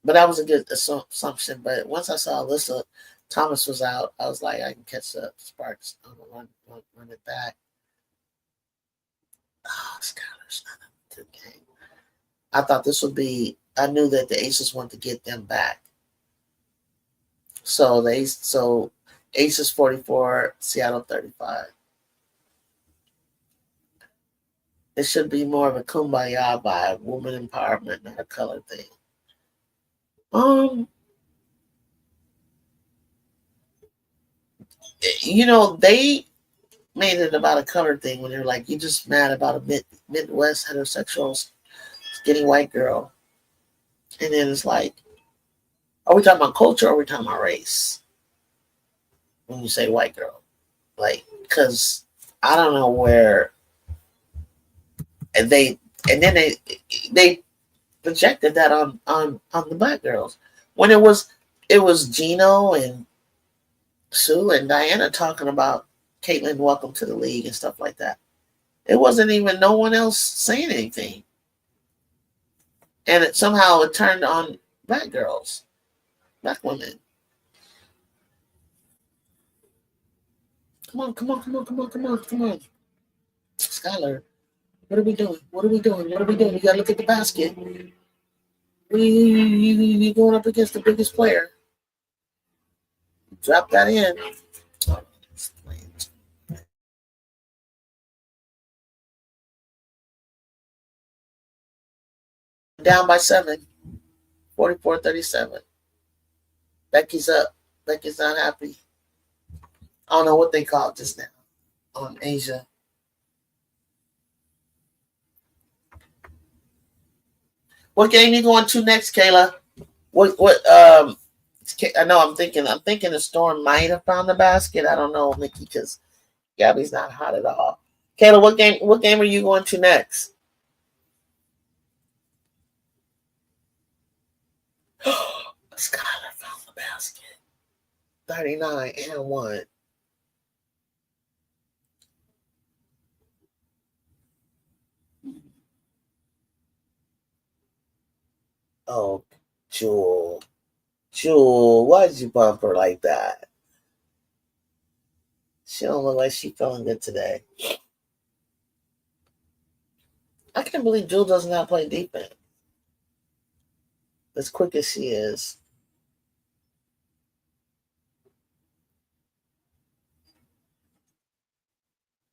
but that was a good assumption. But once I saw Alyssa Thomas was out, I was like, I can catch up Sparks. I'm gonna run it back. Oh, Skylar's not a good game. I thought this would be. I knew that the Aces wanted to get them back. So Aces 44, Seattle 35. It should be more of a kumbaya by woman empowerment, not a color thing. Um, they made it about a color thing when they're like, you just mad about a Midwest heterosexual skinny white girl. And then it's like, are we talking about culture or are we talking about race? When you say white girl. Like, because I don't know where and then they projected that on the black girls. When it was Gino and Sue and Diana talking about Caitlin welcome to the league and stuff like that. It wasn't even no one else saying anything. And somehow it turned on black girls, black women. Come on, come on, come on, come on, come on, come on. Skylar, what are we doing? What are we doing? What are we doing? You gotta look at the basket. We going up against the biggest player. Drop that in. Down by 7, 44-37. Becky's up. Becky's not happy. I don't know what they call it just now on Asia. What game you going to next, Kayla? What I know I'm thinking the Storm might have found the basket. I don't know, Mickey, because Gabby's not hot at all. Kayla, what game are you going to next? Skylar found the basket. 39-1. Oh, Jewel. Jewel, why did you bump her like that? She don't look like she feeling good today. I can't believe Jewel does not play defense as quick as she is.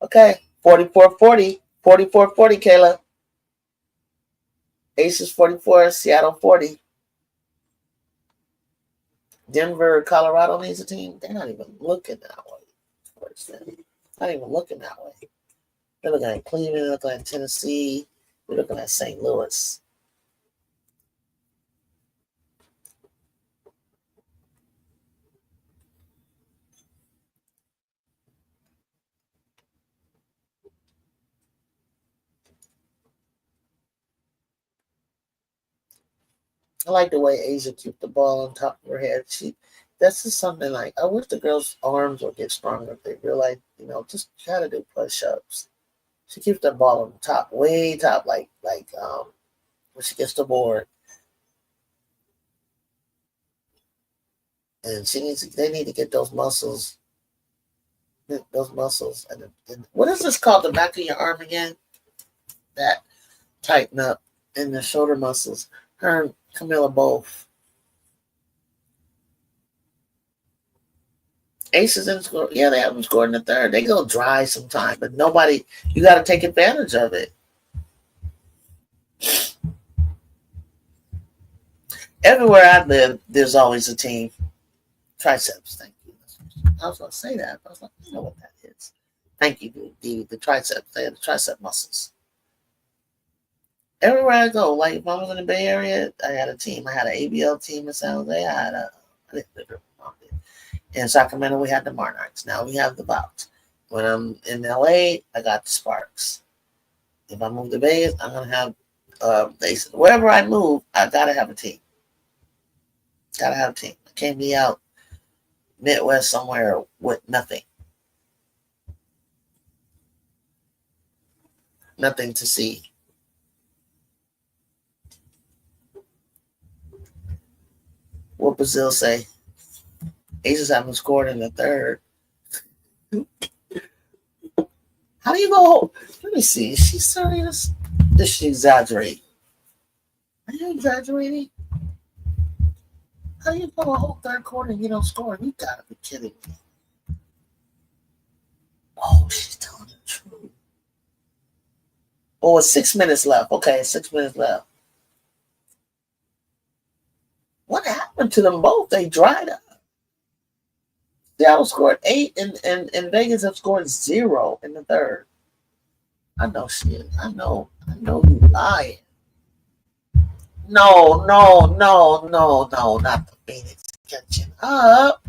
Okay, 44-40. 44-40, Kayla. Aces 44, Seattle 40. Denver, Colorado needs a team. They're not even looking that way. Not even looking that way. They're looking at Cleveland, they're looking at Tennessee, they're looking at St. Louis. I like the way Asia kept the ball on top of her head. That's just something like I wish the girls' arms would get stronger if they realize, just try to do push-ups. She keeps the ball on the top, way top, like when she gets the board, and they need to get those muscles, and what is this called? The back of your arm again? That tighten up, and the shoulder muscles. Her and Camilla both. Aces didn't score. Yeah, they haven't scored in the third. They go dry sometime, but nobody. You got to take advantage of it. Everywhere I live, there's always a team. Triceps, thank you. I was going to say that, but I was like, I know what that is. Thank you, the triceps. They have the tricep muscles. Everywhere I go, like if I was in the Bay Area, I had a team. I had an ABL team in San Jose. I didn't live there. In Sacramento, we had the Monarchs. Now we have the Bouts. When I'm in LA, I got the Sparks. If I move to Vegas, I'm gonna have Aces. Wherever I move, I gotta have a team. Gotta have a team. I can't be out Midwest somewhere with nothing. Nothing to see. What Brazil say? Aces haven't scored in the third. How do you go? Let me see. Is she serious? Does she exaggerate? Are you exaggerating? How do you go a whole third quarter and you don't score? You gotta be kidding me. Oh, she's telling the truth. Oh, it's 6 minutes left. Okay, 6 minutes left. What happened to them both? They dried up. Seattle scored 8, and Vegas have scored 0 in the third. I know she is. I know you lying. No, not the Phoenix catching up.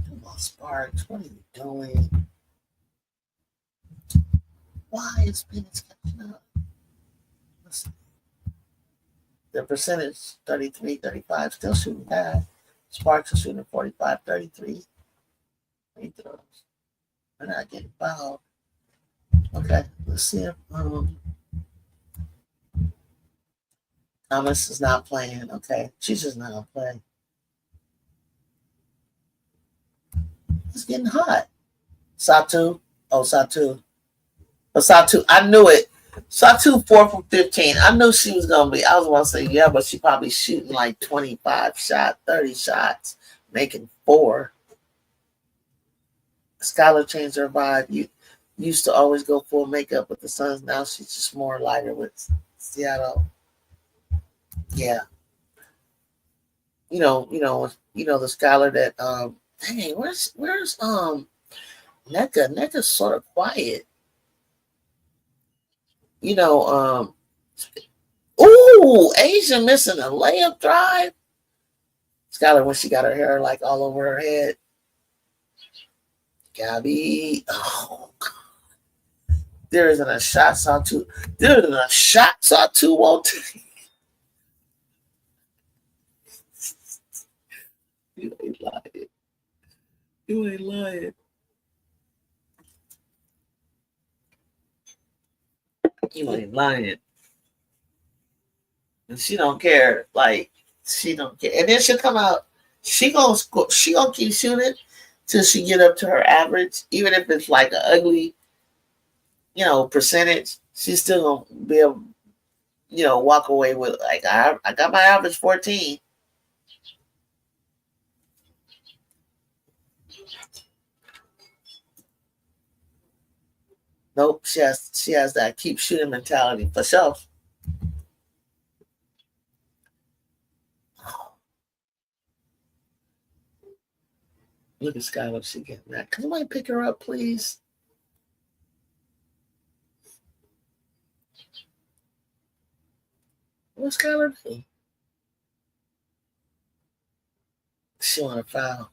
Come on, Sparks, what are you doing? Why is Phoenix catching up? Listen, their percentage 33-35, still shooting bad. Sparks are shooting 45-33. Free throws. They're not getting fouled. Okay, let's see if Thomas is not playing. Okay, she's just not gonna play. It's getting hot. Satu. Oh, Satu. But Satu, I knew it. Satu 4 from 15. I knew she was gonna be. I was gonna say yeah, but she probably shooting like 25 shots, 30 shots, making 4. Skylar changed her vibe. You used to always go full makeup with the Suns. Now she's just more lighter with Seattle. Yeah. The Skylar that dang, where's NECA? NECA's sort of quiet. Ooh, Asia missing a layup drive. Skylar when she got her hair like all over her head. Gabby. Oh God. There isn't a shot saw two. There isn't a shot saw two won't take. You ain't lying. You ain't lying. You ain't lying. And she don't care. Like she don't care. And then she'll come out. She gonna score. She gonna keep shooting till she get up to her average, even if it's like an ugly, percentage. She's still gonna be able, walk away with like I got my average 14. Nope, she has that keep shooting mentality for self. Look at Skylar, she getting that. Can somebody pick her up, please? What's Skylar do? She want a foul.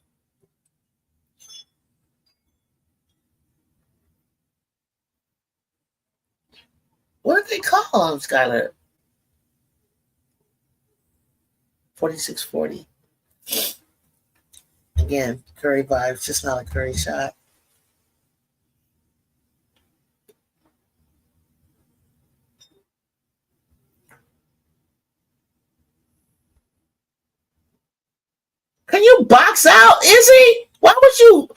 What did they call him, Skylar? 46-40. Again, Curry vibes, just not a Curry shot. Can you box out, Izzy? Why would you?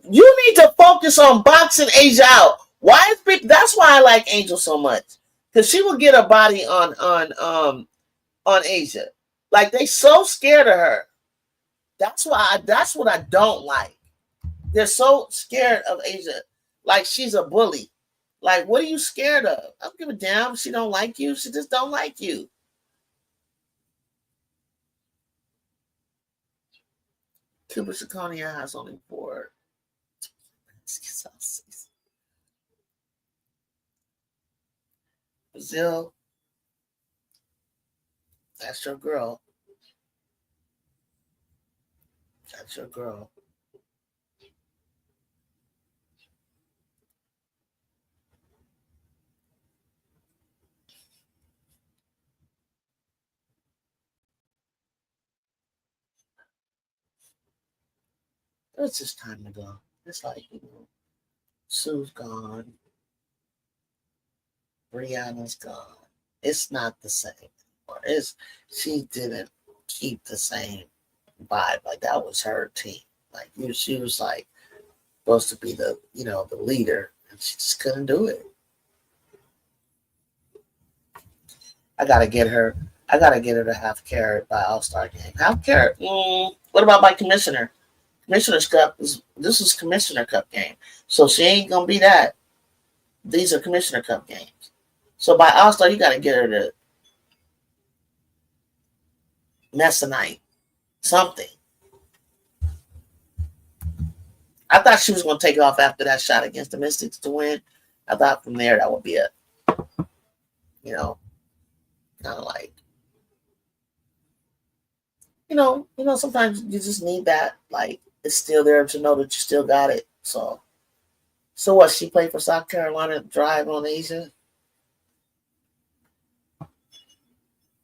You need to focus on boxing Asia out. Why is big? That's why I like Angel so much, because she will get her body on Asia. Like they so scared of her. That's why. That's what I don't like. They're so scared of Asia. Like she's a bully. Like what are you scared of? I don't give a damn. She don't like you. She just don't like you. Cuba Saconia has only 4. Brazil, that's your girl. That's your girl. It's just time to go. It's like, Sue's gone. Brianna's gone. It's not the same anymore. She didn't keep the same vibe. Like that was her team. Like she was like supposed to be the leader, and she just couldn't do it. I gotta get her. I gotta get her to half carrot by All-Star game. Half carrot. What about by commissioner? Commissioner's Cup this is Commissioner Cup game, so she ain't gonna be that. These are Commissioner Cup games. So by All-Star, you gotta get her to Messonite something. I thought she was gonna take off after that shot against the Mystics to win. I thought from there that would be kind of like, sometimes you just need that. Like it's still there to know that you still got it. So what? She played for South Carolina, drive on Asia.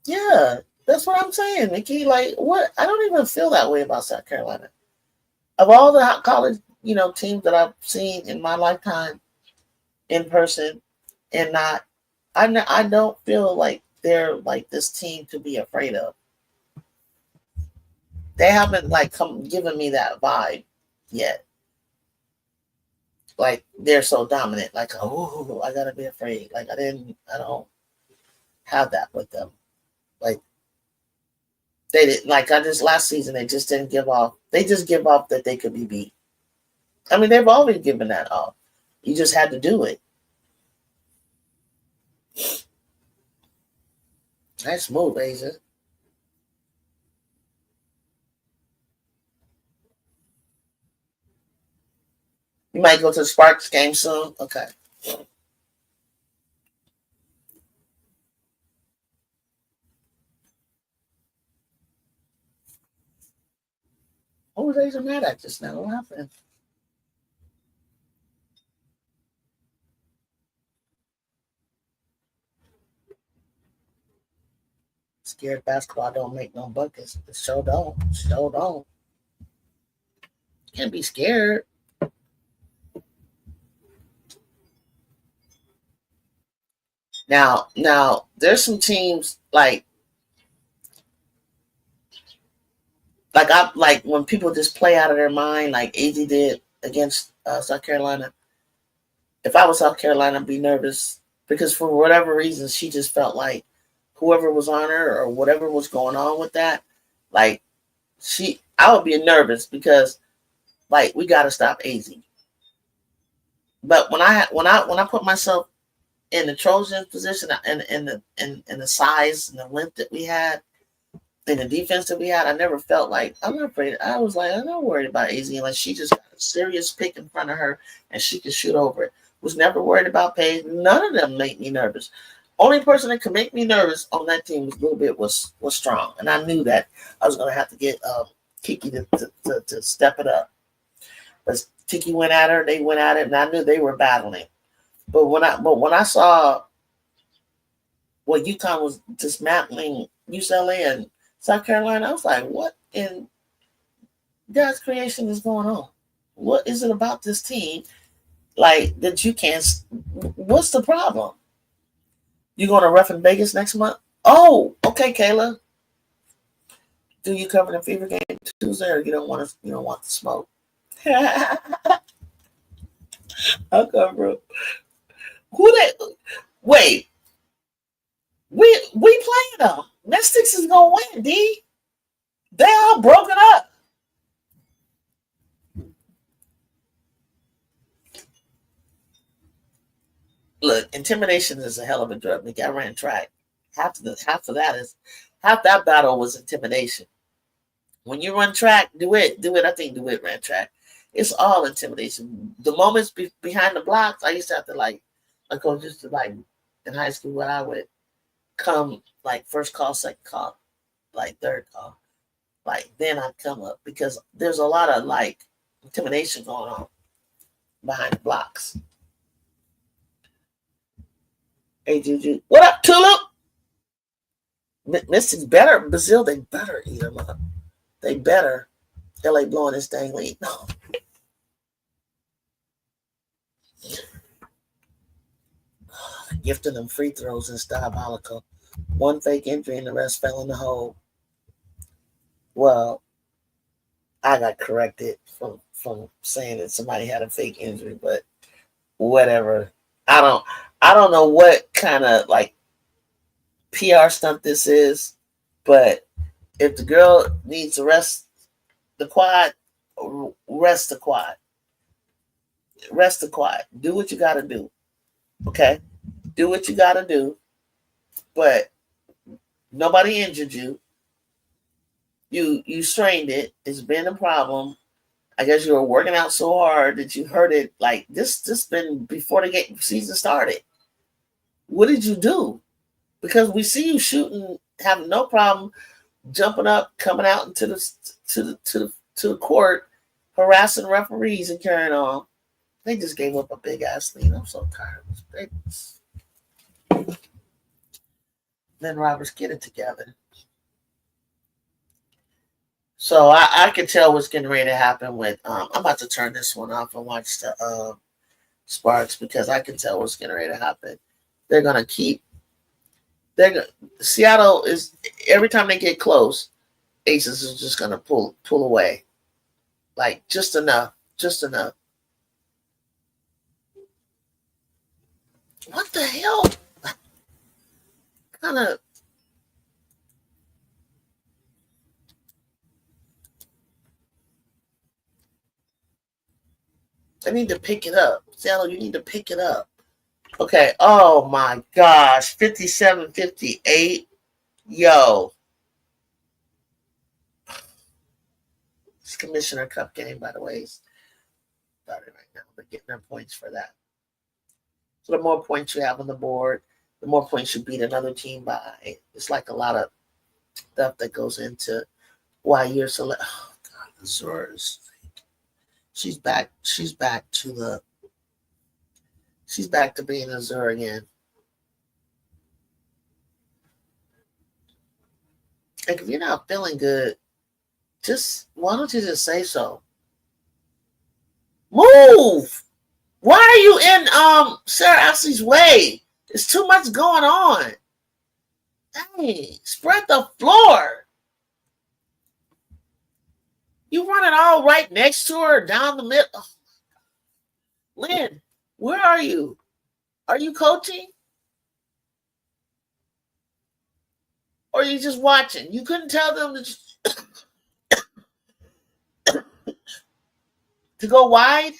Yeah, that's what I'm saying, Nikki. Like what? I don't even feel that way about South Carolina. Of all the college, teams that I've seen in my lifetime in person, and I don't feel like they're like this team to be afraid of. They haven't like given me that vibe yet. Like they're so dominant. Like, oh, I gotta be afraid. Like I don't have that with them. Like they didn't. Like I just last season, they just didn't give off. They just give off that they could be beat. I mean, they've always given that off. You just had to do it. Nice move, Asia. You might go to the Sparks game soon. Okay. What was Asia mad at just now? What happened? Scared basketball don't make no buckets. It sure don't. Sure don't. Can't be scared. Now, there's some teams I like when people just play out of their mind, like AZ did against South Carolina. If I was South Carolina, I'd be nervous because for whatever reason, she just felt like whoever was on her or whatever was going on with that, like I would be nervous because like we got to stop AZ. But when I put myself in the Trojan position and in the size and the length that we had in the defense that we had, I never felt like I'm not afraid. I was like, I'm not worried about AZ unless she just got a serious pick in front of her and she could shoot over it. Was never worried about Paige. None of them make me nervous. Only person that could make me nervous on that team was a little bit was strong, and I knew that I was going to have to get Kiki to step it up. But Kiki went at her, they went at it, and I knew they were battling. But when I saw Well, UConn was dismantling UCLA and South Carolina. I was like, what in God's creation is going on? What is it about this team? Like that you can't. What's the problem? You going to Rough in Vegas next month? Oh, okay, Kayla. Do you cover the Fever game Tuesday, or you don't want to? You don't want the smoke? I'll cover. Who they? Wait, we playing them. Mystics is gonna win. D. They all broken up. Look, intimidation is a hell of a drug. Nick, I ran track. Half that battle was intimidation. When you run track, do it. I think DeWitt ran track. It's all intimidation. The moments behind the blocks, I used to have to like coach used to like in high school where I would come like first call, second call, like third call. Like then I'd come up because there's a lot of like intimidation going on behind the blocks. Hey Juju, what up, Tulip? Mystics better, Brazil, they better eat them up. They better. LA blowing this dang lead. No. Gifting them free throws is diabolical. One fake injury and the rest fell in the hole. Well, I got corrected from saying that somebody had a fake injury, but whatever. I don't know what kind of like PR stunt this is, but if the girl needs to rest the quad, rest the quad. Rest the quad. Do what you gotta do. Okay? Do what you gotta do. But nobody injured you. You strained it. It's been a problem. I guess you were working out so hard that you hurt it. Like this been before the season started. What did you do? Because we see you shooting, having no problem jumping up, coming out into the court, harassing referees and carrying on. They just gave up a big ass lead. I'm so tired of this. Then Roberts, get it together. So I can tell what's getting ready to happen with. I'm about to turn this one off and watch the Sparks because I can tell what's getting ready to happen. They're gonna keep. Seattle is every time they get close, Aces is just gonna pull away, like just enough. What the hell? Kind of. I need to pick it up. Seattle, you need to pick it up. Okay. Oh my gosh. 57-58. Yo. It's Commissioner Cup game, by the way. Started right now. They're getting their points for that. So the more points you have on the board, the more points you beat another team by. It's like a lot of stuff that goes into why you're select. Oh God, Azores. She's back to being Azure again. Like if you're not feeling good, why don't you just say so? Move! Why are you in Sarah Ashley's way? There's too much going on. Hey, spread the floor. You running all right next to her, down the middle. Oh. Lynn, where are you? Are you coaching? Or are you just watching? You couldn't tell them to go wide?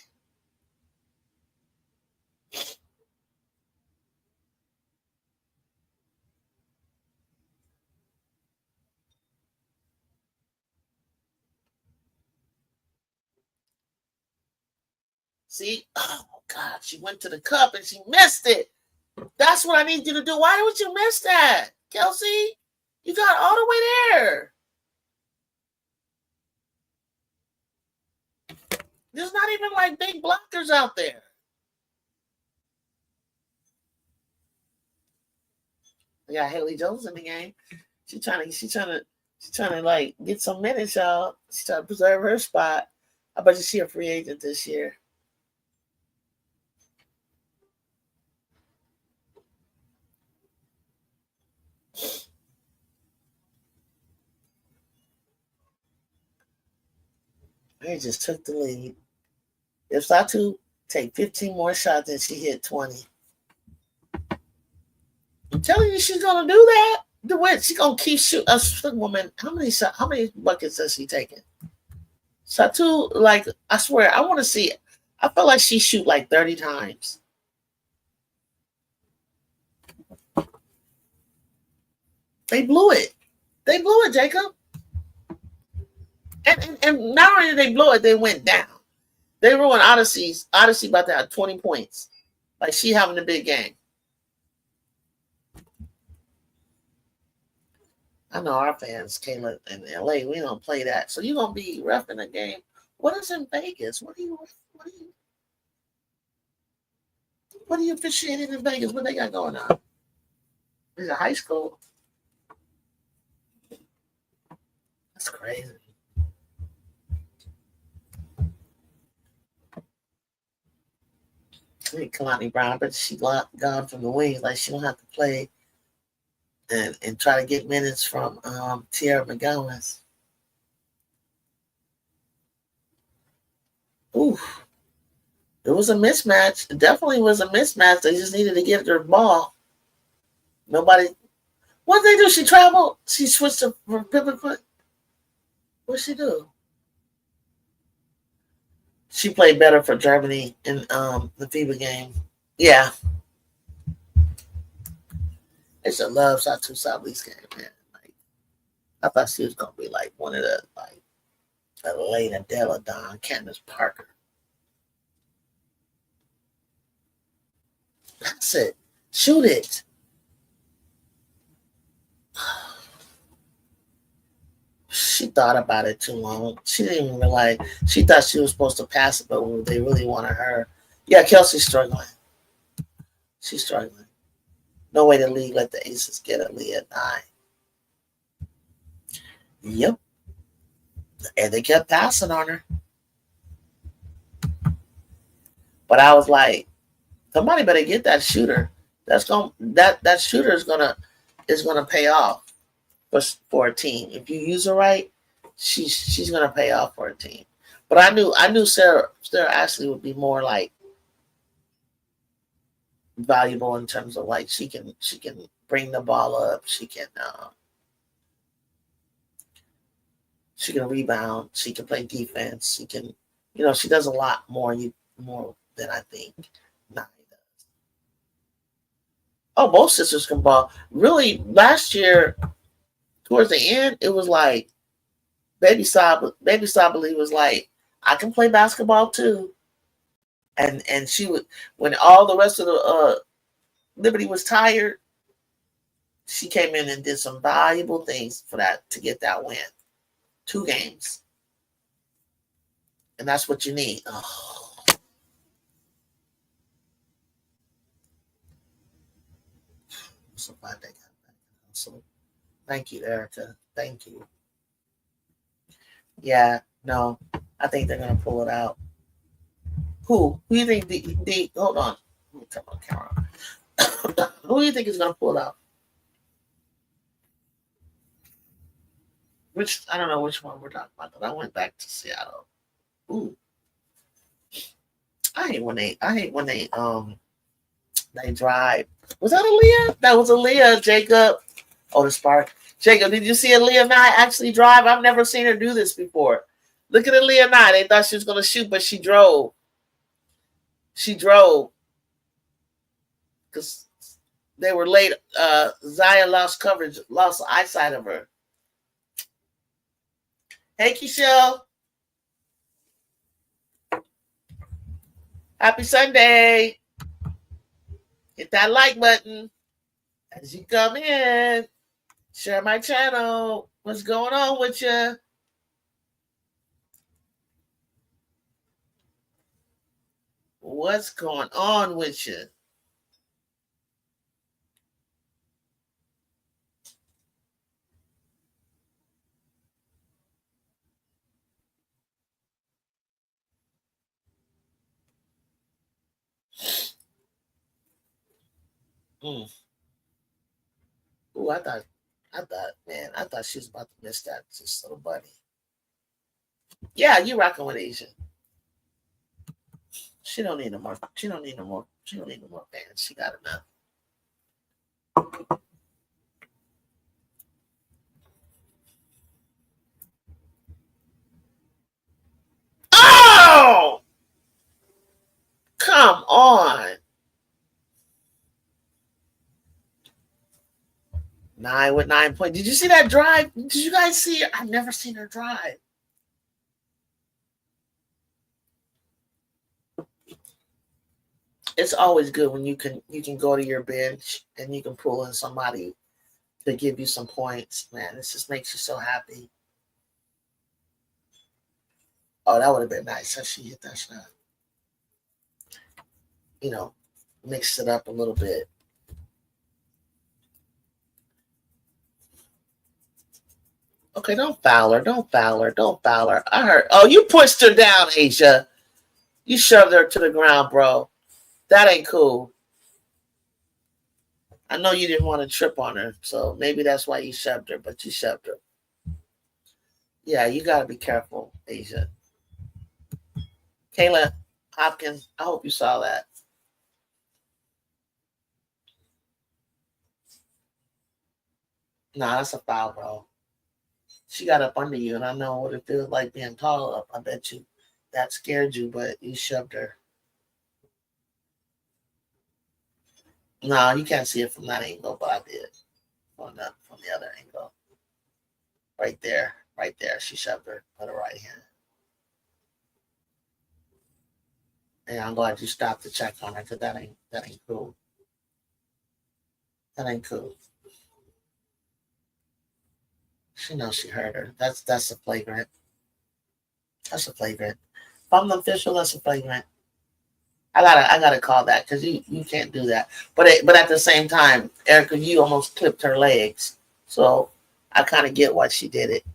See? Oh, God. She went to the cup and she missed it. That's what I need you to do. Why would you miss that? Kelsey, you got all the way there. There's not even like big blockers out there. I got Haley Jones in the game. She's trying to like get some minutes, y'all. She's trying to preserve her spot. I bet you she a free agent this year. They just took the lead. If Satu take 15 more shots and she hit 20. I'm telling you she's gonna do that. The way she's gonna keep shooting us woman. How many buckets has she taken? Satu, like, I swear, I wanna see it. I feel like she shoot like 30 times. They blew it. They blew it, Jacob. And not only did they blow it, they went down. They ruined Odyssey's. Odyssey about to have 20 points. Like she having a big game. I know our fans, Kayla in LA, we don't play that. So you're gonna be rough in a game. What is in Vegas? What are you officiating in Vegas? What they got going on? Is it high school? That's crazy. I mean, Kalani Brown, but she gone from the wings. Like she don't have to play and try to get minutes from Tierra McGowan. Ooh, it was a mismatch. It definitely was a mismatch. They just needed to get their ball. Nobody. What did they do? She traveled. She switched to pivot foot. What'd she do? She played better for Germany in the FIBA game. Yeah. I should love Satu Sabli's game, man. Like, I thought she was gonna be like one of the like Elena Della Don, Candace Parker. That's it. Shoot it. She thought about it too long. She didn't even realize. She thought she was supposed to pass it, but they really wanted her. Yeah, Kelsey's struggling. She's struggling. No way the league let the Aces get a lead at 9. Yep. And they kept passing on her. But I was like, somebody better get that shooter. That shooter is gonna pay off for a team. If you use her right, she's gonna pay off for a team. But I knew Sarah Ashley would be more like valuable in terms of like she can bring the ball up, she can rebound, she can play defense, she can she does a lot more than I think Nani does. Oh, both sisters can ball. Really, last year towards the end, it was like Baby Sabali was like, I can play basketball too. And she would, when all the rest of the Liberty was tired, she came in and did some valuable things for that to get that win. 2 games. And that's what you need. Oh. So glad they got back. So thank you, Erica. Thank you. Yeah, no, I think they're gonna pull it out. Who do you think the hold on? Let me turn my camera. Who do you think is gonna pull it out? Which I don't know which one we're talking about. But I went back to Seattle. Ooh, I hate when they drive. Was that Aaliyah? That was Aaliyah, Jacob. Oh, the spark. Jacob, did you see Aaliyah Nye actually drive? I've never seen her do this before. Look at Aaliyah Nye. They thought she was gonna shoot, but she drove. She drove because they were late. Zaya lost coverage, lost eyesight of her. Hey, Kishelle. Happy Sunday. Hit that like button as you come in. Share my channel. What's going on with you? What's going on with you? Mm. Ooh, I thought she was about to miss that just little buddy. Yeah, you rocking with Asia. She don't need no more. She don't need no more. She don't need no more fans. She got enough. Oh, come on. 9 with 9 points. Did you see that drive? Did you guys see it? I've never seen her drive. It's always good when you can go to your bench and you can pull in somebody to give you some points. Man, this just makes you so happy. Oh, that would have been nice if she hit that shot. You know, mix it up a little bit. Okay, don't foul her. Don't foul her. Don't foul her. I heard. Oh, you pushed her down, Asia. You shoved her to the ground, bro. That ain't cool. I know you didn't want to trip on her, so maybe that's why you shoved her, but you shoved her. Yeah, you got to be careful, Asia. Kayla Hopkins, I hope you saw that. Nah, that's a foul, bro. She got up under you, and I know what it feels like being tall up. I bet you that scared you, but you shoved her. No, you can't see it from that angle, but I did from the other angle. Right there, right there. She shoved her with her right hand. And I'm glad you stopped to check on her because that ain't cool. That ain't cool. She knows she hurt her. That's a flagrant. That's a flagrant. If I'm the official, that's a flagrant. I gotta call that because you can't do that. But at the same time, Erica, you almost clipped her legs, so I kind of get why she did it.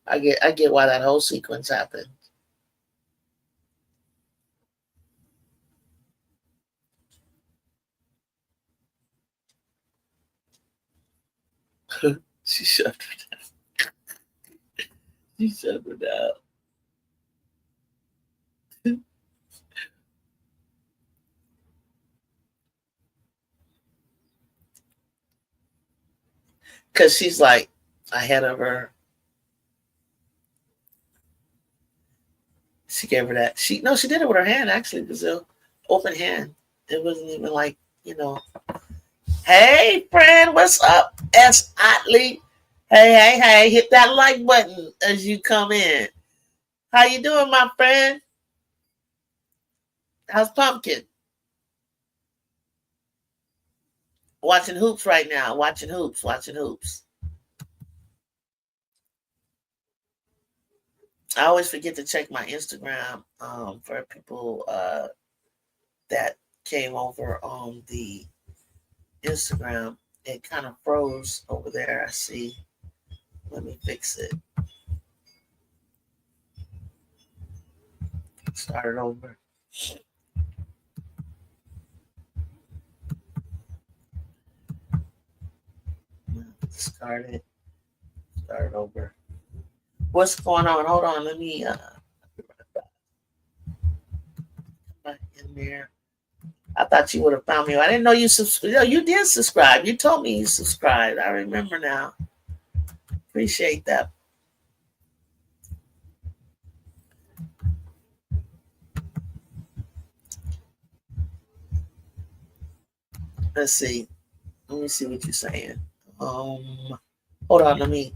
I get why that whole sequence happened. She shoved her down. She shoved her down. Because she's like ahead of her. She gave her that. She did it with her hand actually, Brazil. Open hand. It wasn't even like, you know, hey friend, what's up? S Otley. Hey, hit that like button as you come in. How you doing, my friend? How's Pumpkin? Watching hoops right now. Watching hoops. Watching hoops. I always forget to check my Instagram for people that came over on the Instagram. It kind of froze over there. I see. Let me fix it. Start it over. Start it. Start over. What's going on? Hold on. Let me in there. I thought you would have found me. I didn't know you subscribed. You did subscribe. You told me you subscribed. I remember now. Appreciate that. Let's see. Let me see what you're saying. Hold on. Let me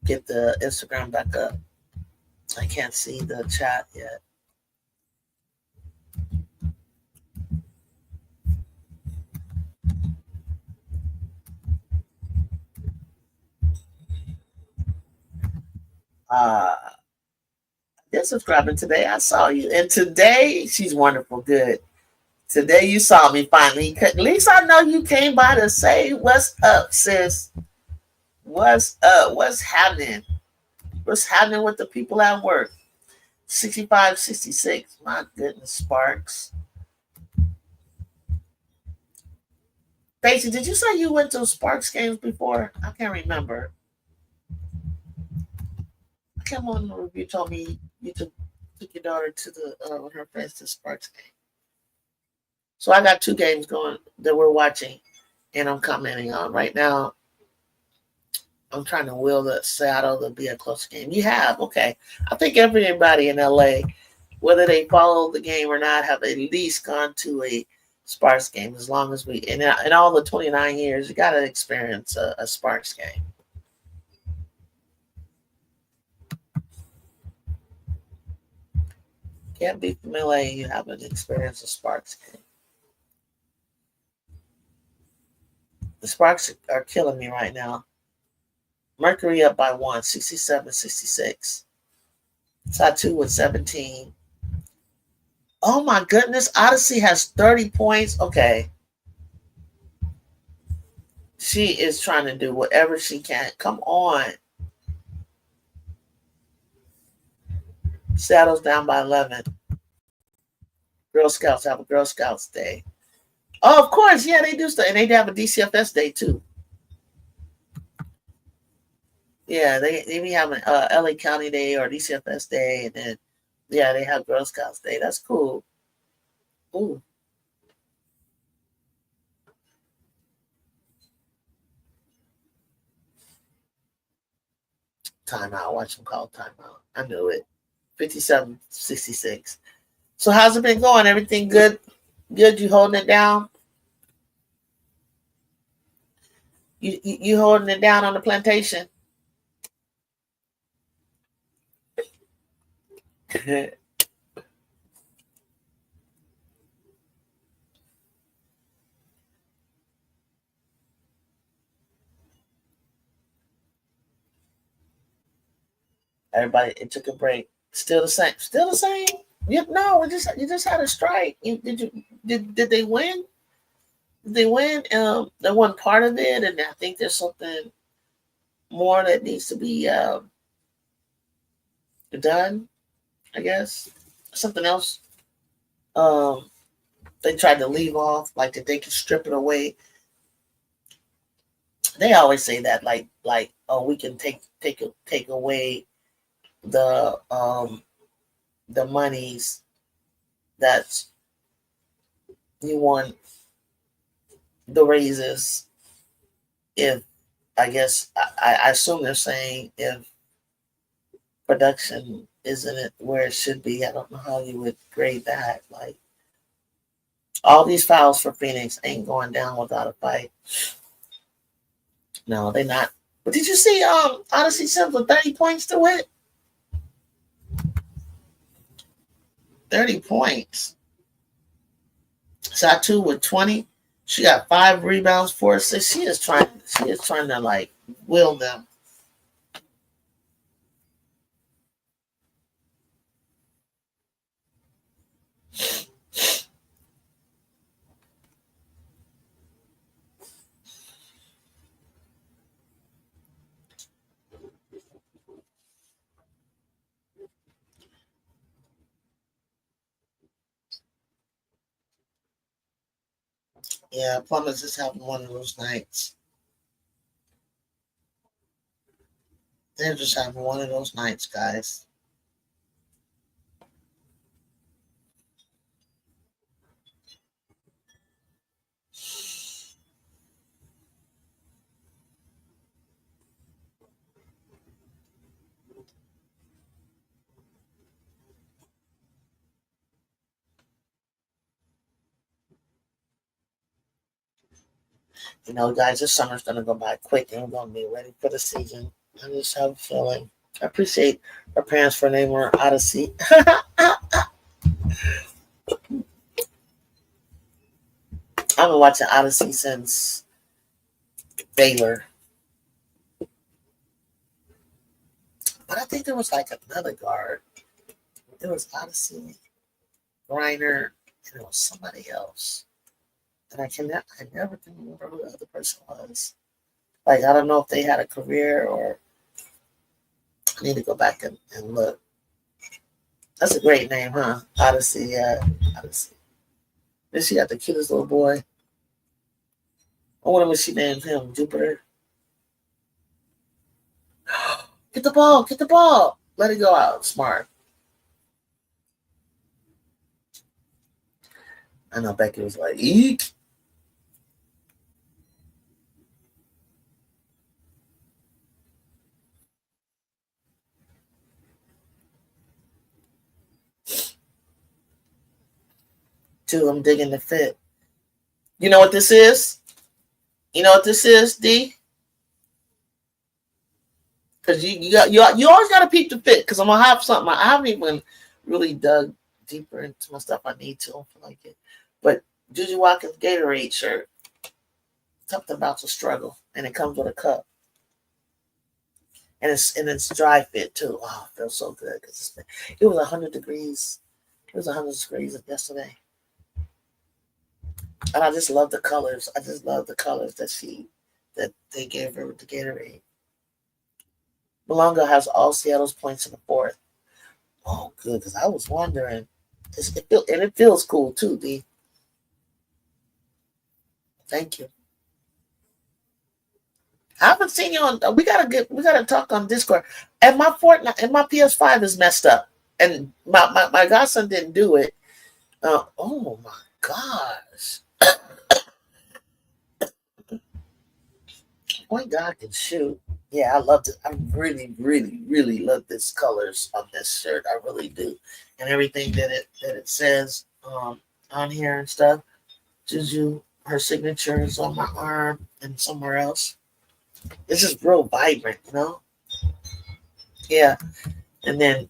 get the Instagram back up. I can't see the chat yet. They're subscribing today. I saw you. And today, she's wonderful. Good. Today you saw me finally. At least I know you came by to say what's up, sis. What's up? What's happening? What's happening with the people at work? 65, 66. My goodness, Sparks. Stacey, did you say you went to Sparks games before? I can't remember. I can't remember if you told me you took your daughter to the her friends to Sparks game. So I got 2 games going that we're watching, and I'm commenting on right now. I'm trying to will the Seattle to be a close game. You have, okay. I think everybody in LA, whether they follow the game or not, have at least gone to a Sparks game. As long as we, in all the 29 years, you got to experience a Sparks game. Can't be from LA, you haven't experienced a Sparks game. The Sparks are killing me right now. Mercury up by 1, 67, 66. Satu with 17. Oh my goodness, Odyssey has 30 points. Okay. She is trying to do whatever she can. Come on. Saddles down by 11. Girl Scouts have a Girl Scouts Day. Oh, of course. Yeah, they do stuff. And they have a DCFS Day too. Yeah, they be having LA County Day or DCFS Day. And then, yeah, they have Girl Scouts Day. That's cool. Ooh. Timeout. Watch them call timeout. I knew it. 57-66. So how's it been going? Everything good? Good? You holding it down? You holding it down on the plantation? Everybody, it took a break. Still the same. Still the same. No, you just had a strike. Did they win? Did they win? That wasn't part of it, and I think there's something more that needs to be done. I guess something else. They tried to leave off like that they could strip it away. They always say that like oh, we can take away the monies that you want, the raises, if I guess I assume they're saying if production isn't it where it should be. I don't know how you would grade that. Like all these fouls for Phoenix ain't going down without a fight. No, they're not. But did you see Odyssey Sims with 30 points to it? 30 points. Satu with 20. She got 5 rebounds, 4 assists. She is trying to like will them. Yeah, Plummer's just having one of those nights. They're just having one of those nights, guys. You know, guys, this summer's gonna go by quick and we're gonna be ready for the season. I just have a feeling. I appreciate our parents for naming her Odyssey. I've been watching Odyssey since Baylor. But I think there was like another guard. There was Odyssey, Griner, and it was somebody else. And I never can remember who the other person was. Like I don't know if they had a career or I need to go back and look. That's a great name, huh? Odyssey, yeah. Odyssey. Then she got the cutest little boy. I wonder what she named him. Jupiter. Get the ball. Get the ball. Let it go out. Smart. I know Becky was like, eek. Two, I'm digging the fit. You know what this is? You know what this is, D? Because you always gotta peep the fit. Because I'm gonna have something. I haven't even really dug deeper into my stuff. I need to. I don't feel like it. But Juju Watkins Gatorade shirt. Something about to struggle, and it comes with a cup, and it's dry fit too. Oh, it feels so good because it was 100 degrees. It was 100 degrees yesterday, and I just love the colors. I just love the colors that they gave her with the Gatorade. Malonga has all Seattle's points in the fourth. Oh, good, because I was wondering. It feels cool too, D. Thank you. I haven't seen you on. We gotta talk on Discord. And my Fortnite and my PS5 is messed up, and my godson didn't do it. Oh my gosh! Point God can shoot. Yeah, I loved it. I really, really, really love this colors on this shirt. I really do, and everything that it says on here and stuff. Juju, her signature is on my arm and somewhere else. It's just real vibrant, you know. Yeah, and then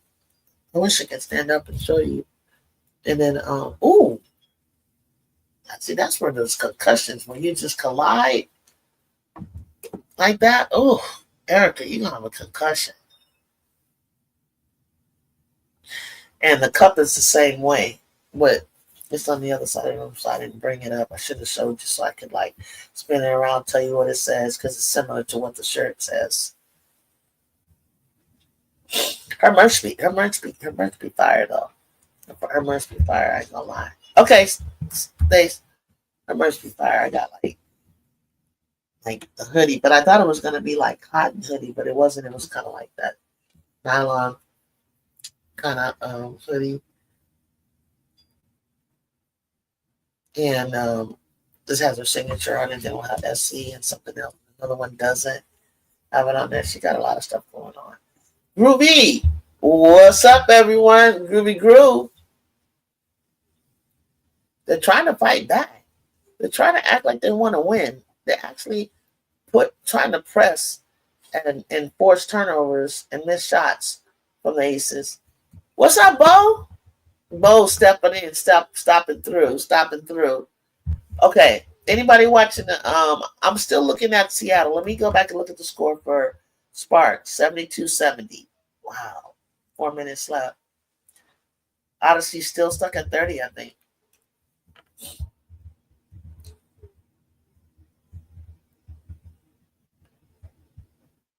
I wish I could stand up and show you. And then, ooh, see, that's where those concussions, when you just collide like that. Oh, Erica, you're gonna have a concussion. And the cup is the same way, but it's on the other side of the room, so I didn't bring it up. I should have showed you so I could like spin it around, tell you what it says, because it's similar to what the shirt says. Her merch be fire though. Her merch be fire. I ain't gonna lie. Okay, Stace, her merch be fire. I got like the hoodie, but I thought it was gonna be like cotton hoodie, but it wasn't. It was kind of like that nylon kind of hoodie, and this has her signature on it. Then we'll have SC and something else. Another one doesn't have it on there. She got a lot of stuff going on. Groovy, what's up, everyone? Groovy Groove. They're trying to fight back. They're trying to act like they want to win. They're actually trying to press and force turnovers and miss shots from the Aces. What's up, Bo? Bo stepping in, stopping through. Okay. Anybody watching the I'm still looking at Seattle. Let me go back and look at the score for Sparks. 72-70. Wow. 4 minutes left. Odyssey still stuck at 30, I think.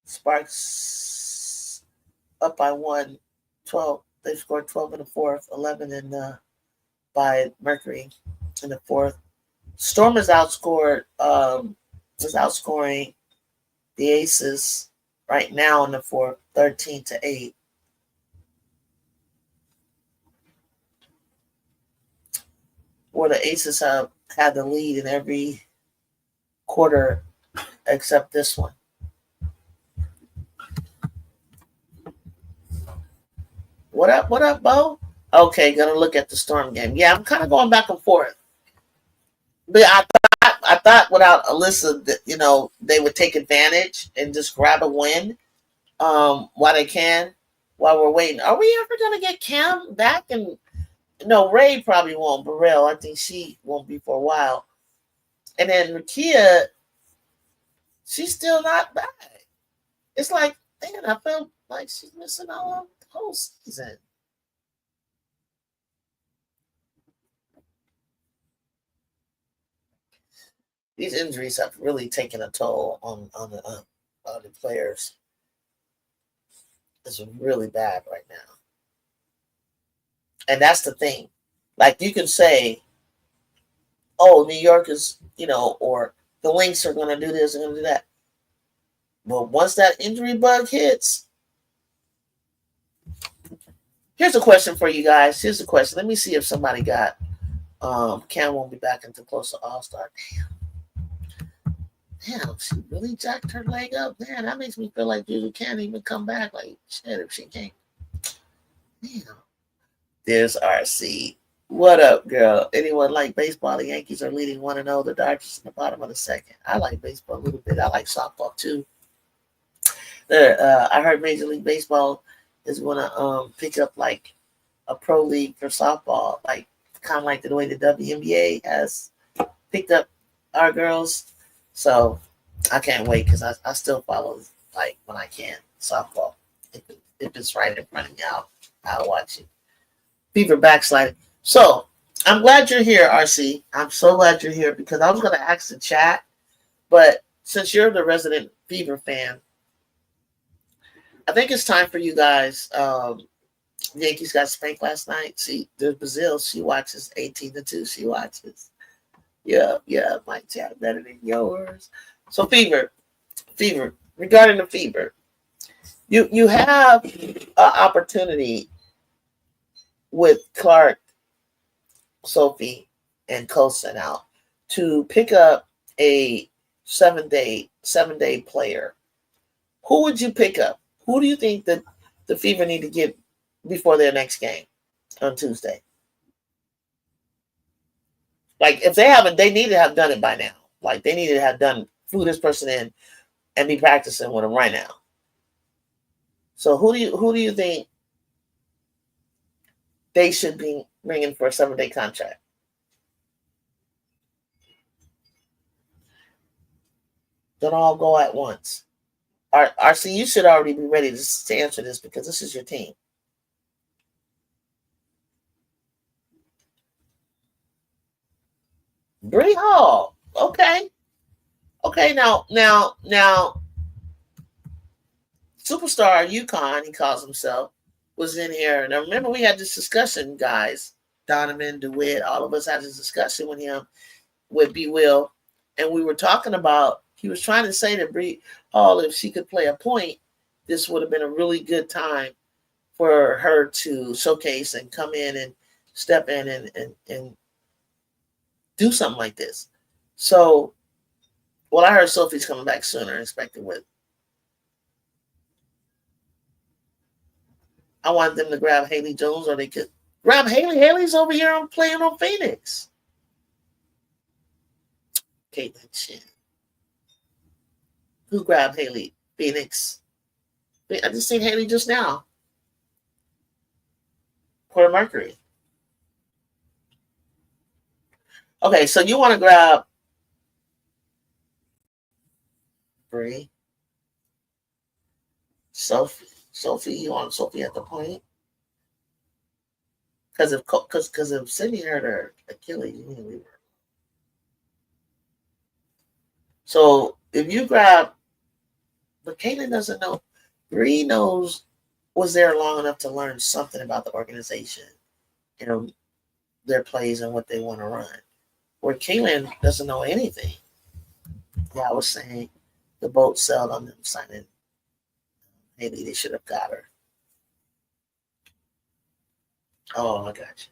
Sparks up by 12. They scored 12 in the fourth, 11 in by Mercury in the fourth. Storm is outscoring the Aces right now in the fourth, 13-8. Where the Aces have had the lead in every quarter except this one. What up, Bo? Okay, gonna look at the Storm game. Yeah, I'm kind of going back and forth. But I thought without Alyssa that they would take advantage and just grab a win while they can, while we're waiting. Are we ever gonna get Cam back? And no, Ray probably won't. Burrell, I think she won't be for a while. And then Rakia, she's still not back. It's like, man, I feel like she's missing out the whole season. These injuries have really taken a toll on the players. It's really bad right now. And that's the thing. Like you can say, oh, New York is, or the Lynx are going to do this and going to do that. But once that injury bug hits, here's a question for you guys. Here's a question. Let me see if somebody got Cam won't be back until close to All-Star. Damn, she really jacked her leg up. Man, that makes me feel like Juju can't even come back. Like, shit, if she can't. Damn. There's RC. What up, girl? Anyone like baseball? The Yankees are leading 1-0. The Dodgers in the bottom of the second. I like baseball a little bit. I like softball too. I heard Major League Baseball is going to pick up like a pro league for softball, like kind of like the way the WNBA has picked up our girls. So I can't wait because I still follow, like, when I can, softball. If it's right in front of me, I'll watch it. Fever backsliding. So I'm glad you're here, RC. I'm so glad you're here because I was going to ask the chat, but since you're the resident Fever fan, I think it's time for you guys. The Yankees got spanked last night. See, there's Brazil. She watches 18-2. She watches. Yeah, my chat better than yours. So Fever. Regarding the Fever, you have an opportunity with Clark, Sophie, and Colson out to pick up a seven-day player. Who would you pick up? Who do you think that the Fever need to get before their next game on Tuesday? Like, if they haven't, they need to have done it by now. Like, they need to have flew this person in and be practicing with them right now. So who do you think they should be bringing for a 7-day contract? Don't all go at once. RC, you should already be ready to answer this because this is your team. Bree Hall. Okay, now, superstar UConn, he calls himself, was in here. Now, remember, we had this discussion, guys. Donovan, DeWitt, all of us had this discussion with him, with B. Will, and we were talking about, he was trying to say to Bree Hall, if she could play a point, this would have been a really good time for her to showcase and come in and step in and do something like this. So, well, I heard Sophie's coming back sooner, expected with. I want them to grab Haley Jones, or they could grab Haley. Haley's over here on playing on Phoenix. Caitlin Chin. Who grabbed Haley? Phoenix. I just seen Haley just now. Port Mercury. Okay, so you want to grab Bree, Sophie. You want Sophie at the point? Because if Sydney hurt her Achilles, you need to leave her. So if you grab, but Caitlin doesn't know. Bree was there long enough to learn something about the organization, their plays and what they want to run. Where Caitlin doesn't know anything. Yeah, I was saying the boat sailed on them signing. Maybe they should have got her. Oh, I got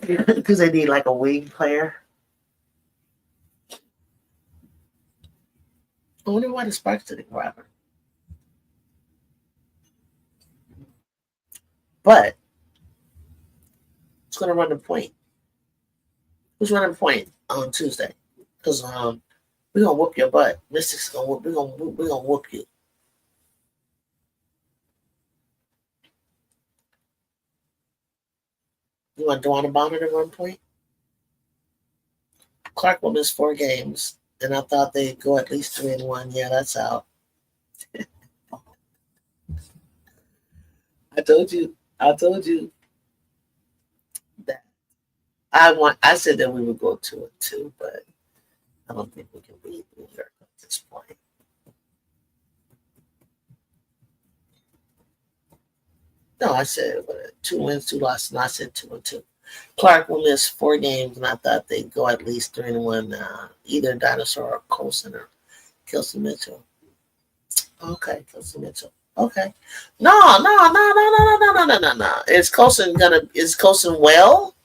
you. Because they need like a wing player. I wonder why the Sparks didn't grab her. But who's going to run the point? Who's running the point on Tuesday? Because we're gonna whoop your butt. Mystics gonna whoop. We're gonna whoop you. You want Dwana Bonner to run point? Clark will miss 4 games, and I thought they'd go at least 3-1. Yeah, that's out. I told you that I said that we would go 2-2, but I don't think we can beat New York at this point. No, I said 2 wins, 2 losses. No, I said 2-2. Clark will miss 4 games, and I thought they'd go at least 3-1. Either Dinosaur or Colson or Kelson Mitchell. Okay, Kelson Mitchell. Okay. No, no, no, no, no, no, no, no, no, no. Is Colson well?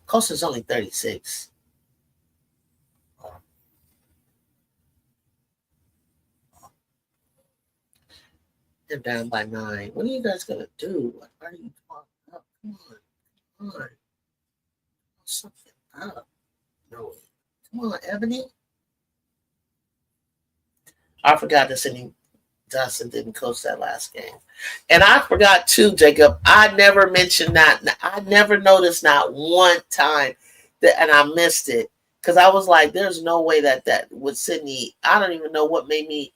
Colson's only 36. They're down by 9. What are you guys gonna do? What are you talking about? Come on, come on. Something up. No. Come on, Ebony. I forgot that Sidney Johnson didn't coach that last game. And I forgot too, Jacob. I never mentioned that. I never noticed not one time that, and I missed it because I was like, "There's no way that with Sydney." I don't even know what made me.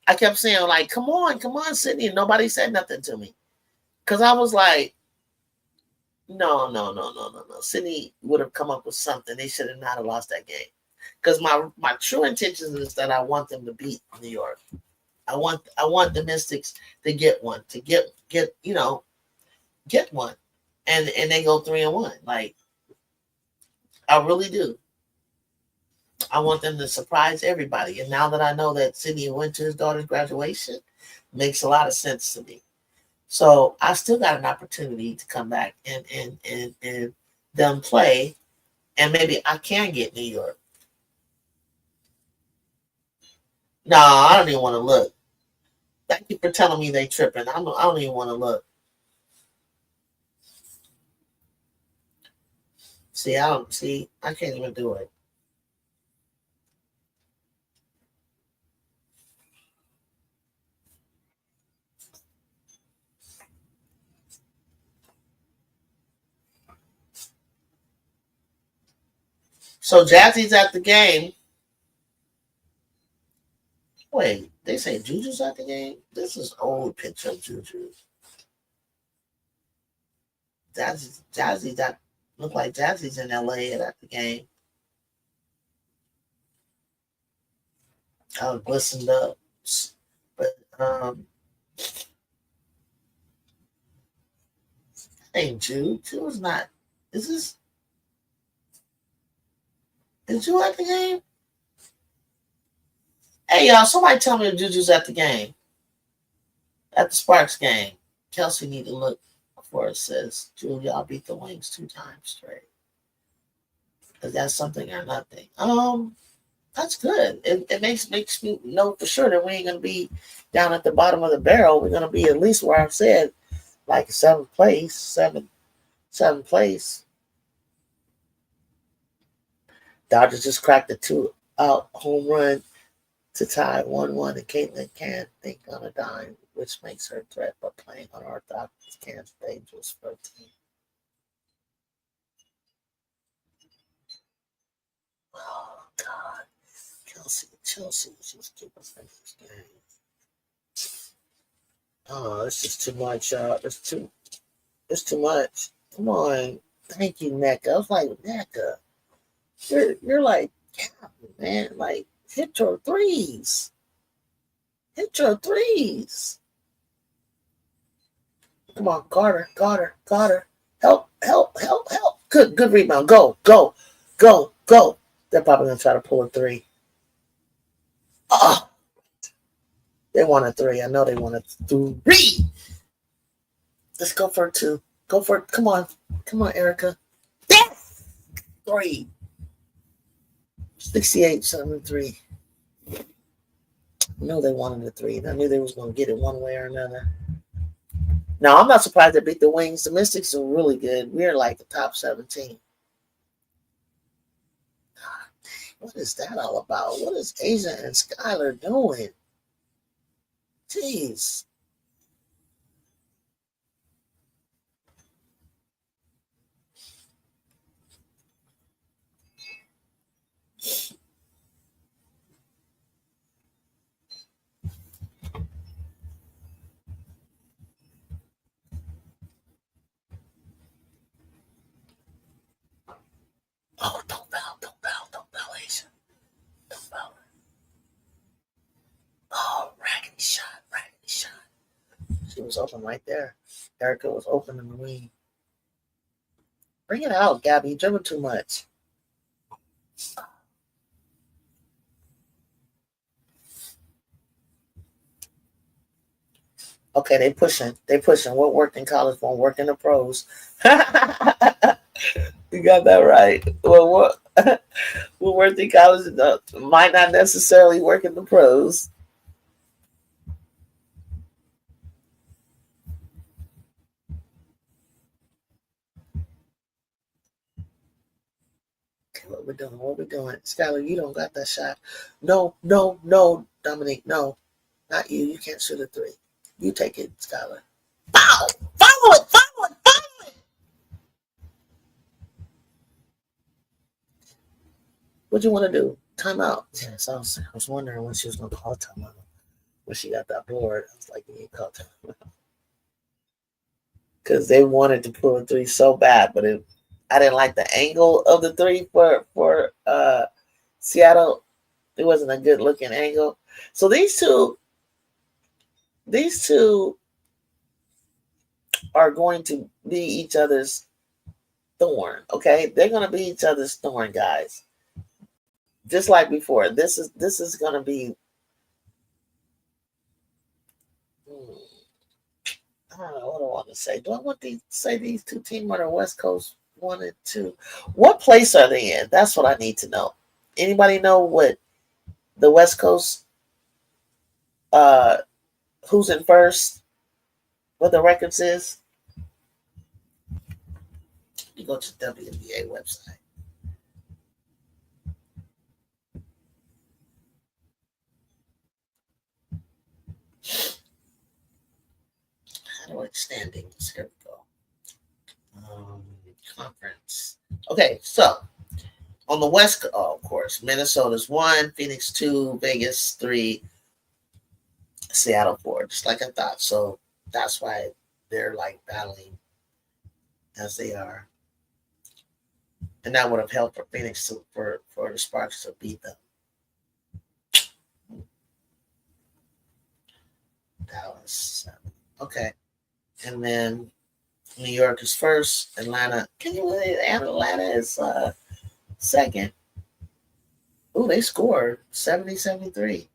I kept saying like, come on, Sydney." And nobody said nothing to me because I was like, "No, no, no, no, no, no." Sydney would have come up with something. They should have not have lost that game because my true intention is that I want them to beat New York. I want the Mystics to get one, to get get one, and they go 3-1. Like I really do. I want them to surprise everybody. And now that I know that Sydney went to his daughter's graduation, makes a lot of sense to me. So I still got an opportunity to come back and them play, and maybe I can get New York. No, I don't even want to look. Thank you for telling me they tripping. I don't even want to look. See, I can't even do it. So Jazzy's at the game. Wait, they say Juju's at the game? This is old picture of Juju. Jazzy's at look like Jazzy's in LA at the game. I glistened up. But ain't Jude. Jude's not is Jude at the game? Hey y'all, somebody tell me if Juju's at the game. At the Sparks game. Kelsey need to look before it says Jude, y'all beat the Wings 2 times straight. Is that something or nothing? That's good. It makes me know for sure that we ain't gonna be down at the bottom of the barrel. We're gonna be at least where I've said, like seventh place. Dodgers just cracked a 2-out home run to tie 1-1, and Caitlin can't think on a dime, which makes her threat, but playing unorthodox can't dangerous for a team. Oh God, Chelsea, just keep us in this game. Oh, it's just too much. It's too much. Come on, thank you, NECA. I was like, NECA, you're like, yeah, man, like hit your threes. Hit your threes. Come on, Carter. Help. Good rebound. Go. They're probably gonna try to pull a 3. Oh, they want a 3. I know they want a 3. Let's go for a 2. Go for it. Come on, Erica. Yes, 3. 68-73. I knew they wanted a 3, and I knew they was gonna get it one way or another. Now I'm not surprised they beat the Wings. The Mystics are really good. We're like the top 17. What is that all about? What is Asia and Skylar doing? Jeez. Oh, don't bow, Asia. Don't bow. All right. was open right there. Erica was open in the wing. Bring it out, Gabby. You're dribbling too much. Okay, they pushing. They pushing. What worked in college won't work in the pros. You got that right. Well, what worked in college might not necessarily work in the pros. Okay, what we doing? What we doing? Skylar, you don't got that shot. No, no, no, Dominique, no. Not you. You can't shoot a three. You take it, Skylar. Foul! Follow it! Follow it! Follow it! What you want to do? Timeout. Yes, I was wondering when she was going to call timeout. When she got that board, I was like, you call timeout. Because they wanted to pull a three so bad, but I didn't like the angle of the three for Seattle. It wasn't a good looking angle. So these two are going to be each other's thorn. Okay, they're going to be each other's thorn, guys. Just like before, this is going to be. I don't know what I want to say. Do I want to say these two teams are the West Coast 1 and 2? What place are they in? That's what I need to know. Anybody know what the West Coast? Who's in first? What the records is? You go to the WNBA website. How do I standings? Here we go. Conference. Okay, so on the West, of course, Minnesota's 1, Phoenix 2, Vegas 3, Seattle 4. Just like I thought. So that's why they're like battling as they are. And that would have helped for Phoenix for the Sparks to beat them. Dallas 7. Okay. And then New York is first. Atlanta. Can you believe Atlanta is second? Ooh, they scored 70-73.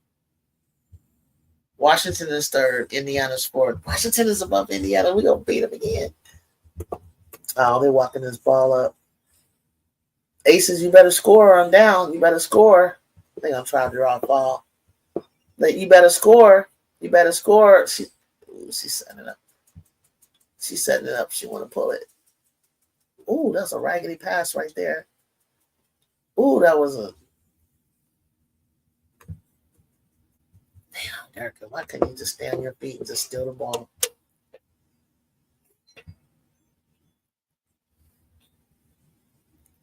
Washington is third. Indiana's fourth. Washington is above Indiana. We're going to beat them again. Oh, they're walking this ball up. Aces, you better score or I'm down. You better score. I think I'm trying to draw a ball. You better score. You better score. She's setting it up. She's setting it up. She want to pull it. Ooh, that's a raggedy pass right there. Ooh, that was a. Damn, Erica, why couldn't you just stay on your feet and just steal the ball?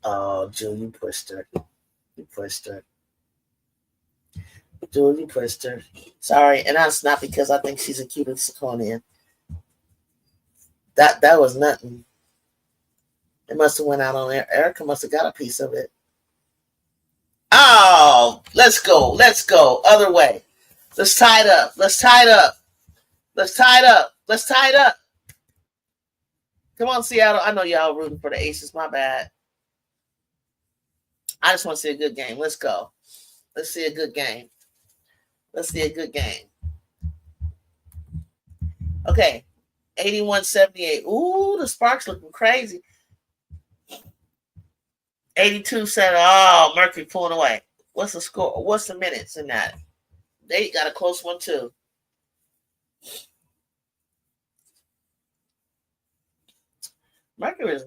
Oh, Jill, you pushed her. You pushed her. Jill, you pushed her. Sorry, and that's not because I think she's a Cuban Siconian. That was nothing. It must have went out on there. Erica must have got a piece of it. Oh, let's go. Let's go. Other way. Let's tie it up. Let's tie it up. Let's tie it up. Let's tie it up. Come on, Seattle. I know y'all rooting for the Aces. My bad. I just want to see a good game. Let's go. Let's see a good game. Let's see a good game. Okay. 81-78. Ooh, the Sparks looking crazy. 82-7. Oh, Mercury pulling away. What's the score? What's the minutes in that? They got a close one, too. Mercury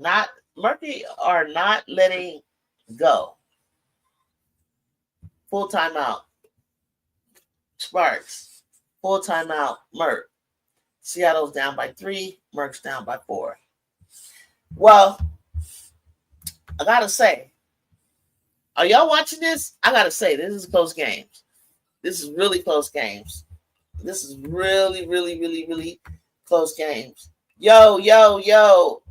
are not letting go. Full timeout. Sparks. Full timeout. Merc. Seattle's down by 3. Merc's down by 4. Well, I gotta say, are y'all watching this? I gotta say, this is close games. This is really close games. This is really, really, really, really close games. Yo, yo, yo.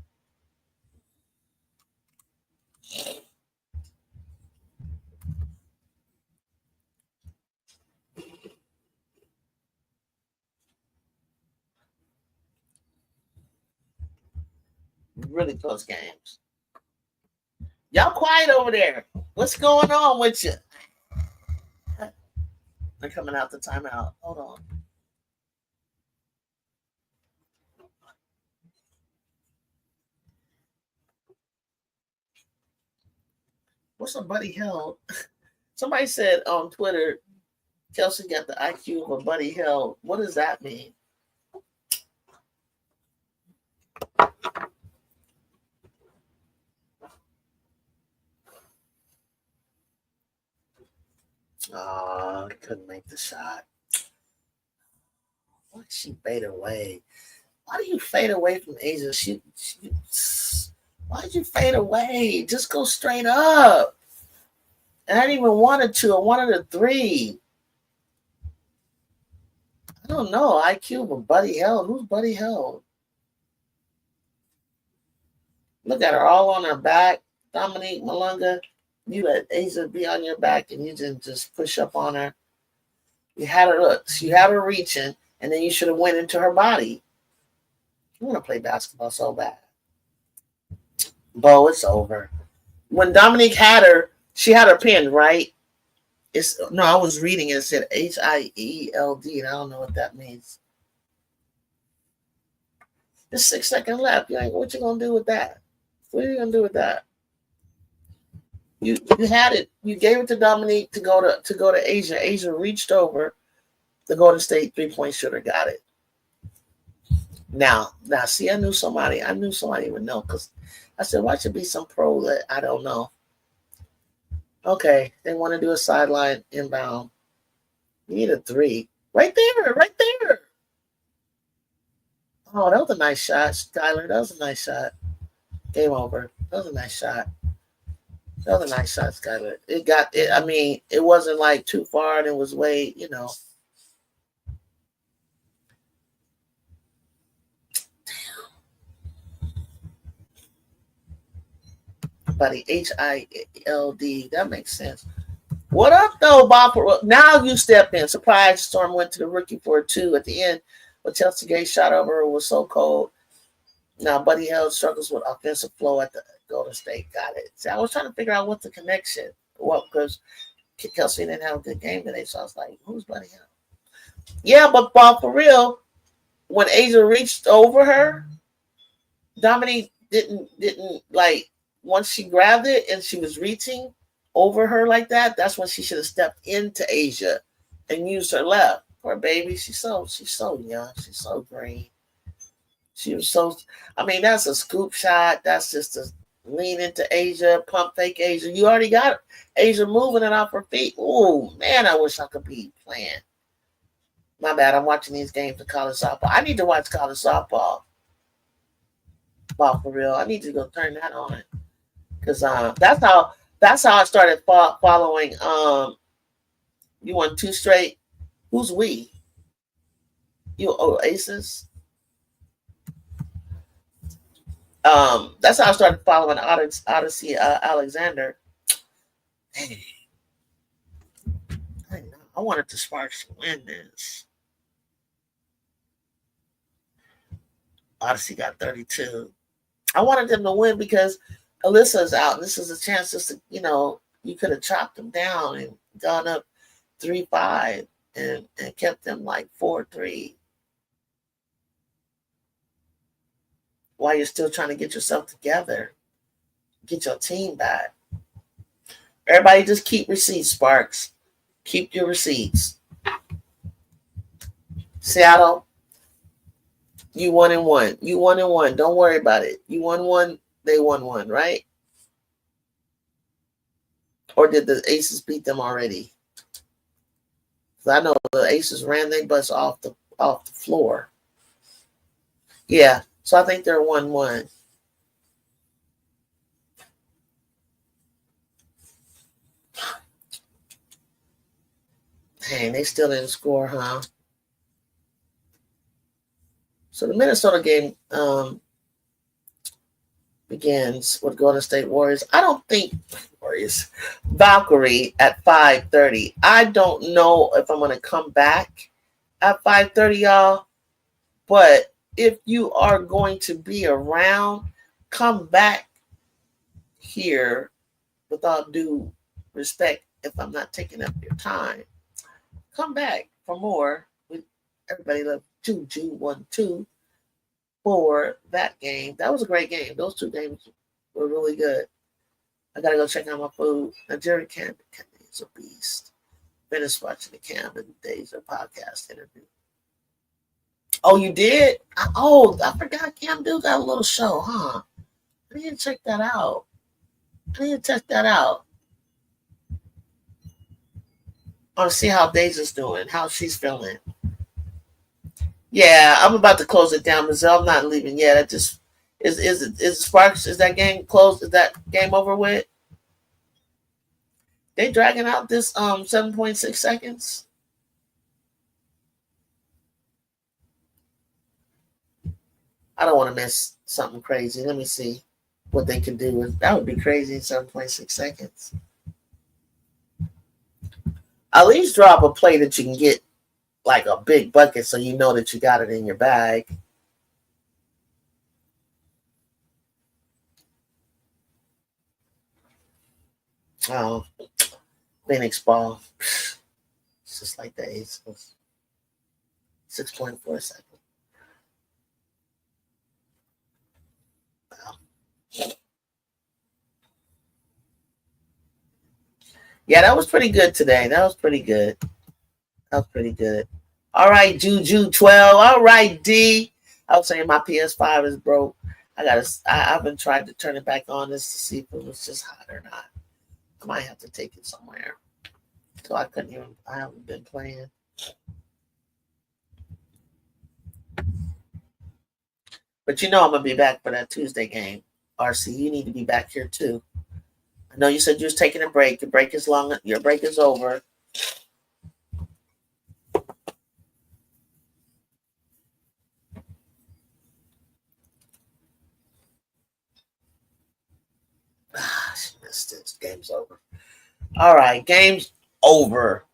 Really close games. Y'all quiet over there. What's going on with you? They're coming out the timeout. Hold on. What's a Buddy Hield? Somebody said on Twitter, Kelsey got the IQ of a Buddy Hield. What does that mean? Oh, couldn't make the shot. Why did she fade away? Why do you fade away from Asia? Why did you fade away? Just go straight up. And I didn't even want a 2. I wanted a 3. I don't know. IQ of Buddy Hield. Who's Buddy Hield? Look at her all on her back. Dominique Malunga. You let Asia be on your back and you didn't just push up on her. You had her look. You had her reaching, and then you should have went into her body. I want to play basketball so bad. Bo, it's over. When Dominique had her, she had her pinned, right? I was reading it. It said HIELD, and I don't know what that means. There's 6 seconds left. What you gonna do with that? What are you gonna do with that? You had it. You gave it to Dominique to go to Asia. Asia reached over. The Golden State 3-point shooter got it. Now, see, I knew somebody would know, because I said, why should be some pro that I don't know? Okay, they want to do a sideline inbound. You need a 3. Right there. Oh, that was a nice shot, Skylar. That was a nice shot. Game over. That was a nice shot. Skylar. It wasn't like too far, and it was way, Buddy, HILD. That makes sense. What up, though, Bob? Now you step in. Surprise, Storm went to the rookie for a 2 at the end, but Chelsea Gay shot over. It was so cold. Now, Buddy Hield struggles with offensive flow at the Golden State. Got it. See, I was trying to figure out what the connection. Well, because Kelsey didn't have a good game today, so I was like, who's Buddy Hield? Yeah, but Bob, for real, when Asia reached over her, Dominique didn't like, once she grabbed it and she was reaching over her like that, that's when she should have stepped into Asia and used her left. Poor baby, she's so young, she's so green. She was that's a scoop shot. That's just a lean into Asia, pump fake Asia. You already got Asia moving it off her feet. Oh man, I wish I could be playing. My bad, I'm watching these games of college softball. I need to watch college softball. Ball for real. I need to go turn that on. Because that's how I started following. You won 2 straight. Who's we? You Aces. That's how I started following Odyssey Alexander. Hey, I wanted the Sparks to win this. Odyssey got 32. I wanted them to win because Alyssa's out. And this is a chance just to, you could have chopped them down and gone up 3-5 and kept them like 4-3. While you're still trying to get yourself together, get your team back. Everybody just keep receipts, Sparks. Keep your receipts. Seattle, you 1-1. You 1-1. Don't worry about it. You 1-1, they 1-1, right? Or did the Aces beat them already? Because I know the Aces ran their butts off the floor. Yeah. So I think they're 1-1. Dang, they still didn't score, huh? So the Minnesota game begins with Golden State Warriors. I don't think Warriors. Valkyrie at 5:30. I don't know if I'm going to come back at 5:30, y'all. But if you are going to be around, come back here with all due respect, if I'm not taking up your time, come back for more with everybody love Juju 1-2 for that game. That was a great game. Those two games were really good. I gotta go check out my food. Nigerian Camden is a beast. Finished watching the Camden Deja podcast interview. Oh, you did? I forgot Cam Duke got a little show, huh? I need to check that out. I need to check that out. I want to see how Deja's doing, how she's feeling. Yeah, I'm about to close it down, Mizzelle. I'm not leaving yet. I just is Sparks, is that game closed? Is that game over with? They dragging out this 7.6 seconds. I don't want to miss something crazy. Let me see what they can do. That would be crazy in 7.6 seconds. At least drop a play that you can get like a big bucket so you know that you got it in your bag. Oh, Phoenix ball. It's just like the Ace. 6.4 seconds. Wow. Yeah, that was pretty good today. That was pretty good. All right, Juju 12. All right, D. I was saying my PS5 is broke. I've been trying to turn it back on just to see if it was just hot or not. I might have to take it somewhere. So I haven't been playing. But I'm going to be back for that Tuesday game. RC, you need to be back here too. I know you said you was taking a break. Your break is long. Your break is over. She missed it. Game's over. All right, game's over.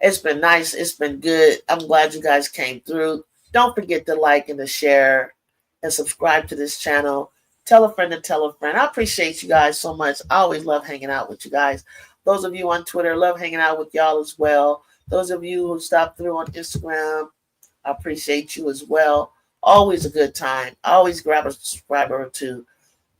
It's been nice. It's been good. I'm glad you guys came through. Don't forget to like and to share and subscribe to this channel. Tell a friend and tell a friend. I appreciate you guys so much. I always love hanging out with you guys. Those of you on Twitter, love hanging out with y'all as well. Those of you who stopped through on Instagram, I appreciate you as well. Always a good time. I always grab a subscriber or two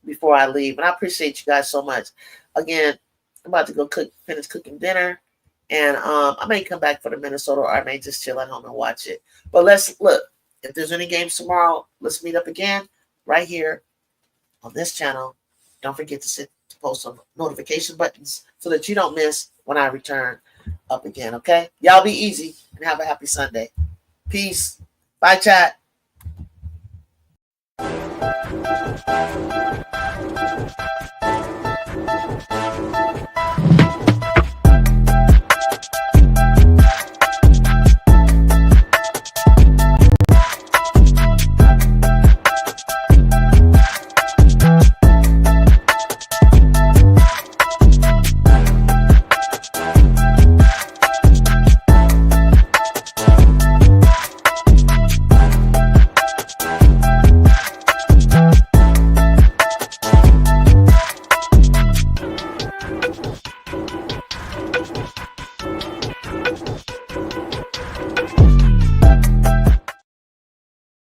before I leave. And I appreciate you guys so much. Again, I'm about to go finish cooking dinner. And I may come back for the Minnesota, or I may just chill at home and watch it. But let's look. If there's any games tomorrow, let's meet up again right here on this channel. Don't forget to post some notification buttons so that you don't miss when I return up again, okay? Y'all be easy and have a happy Sunday. Peace. Bye, chat.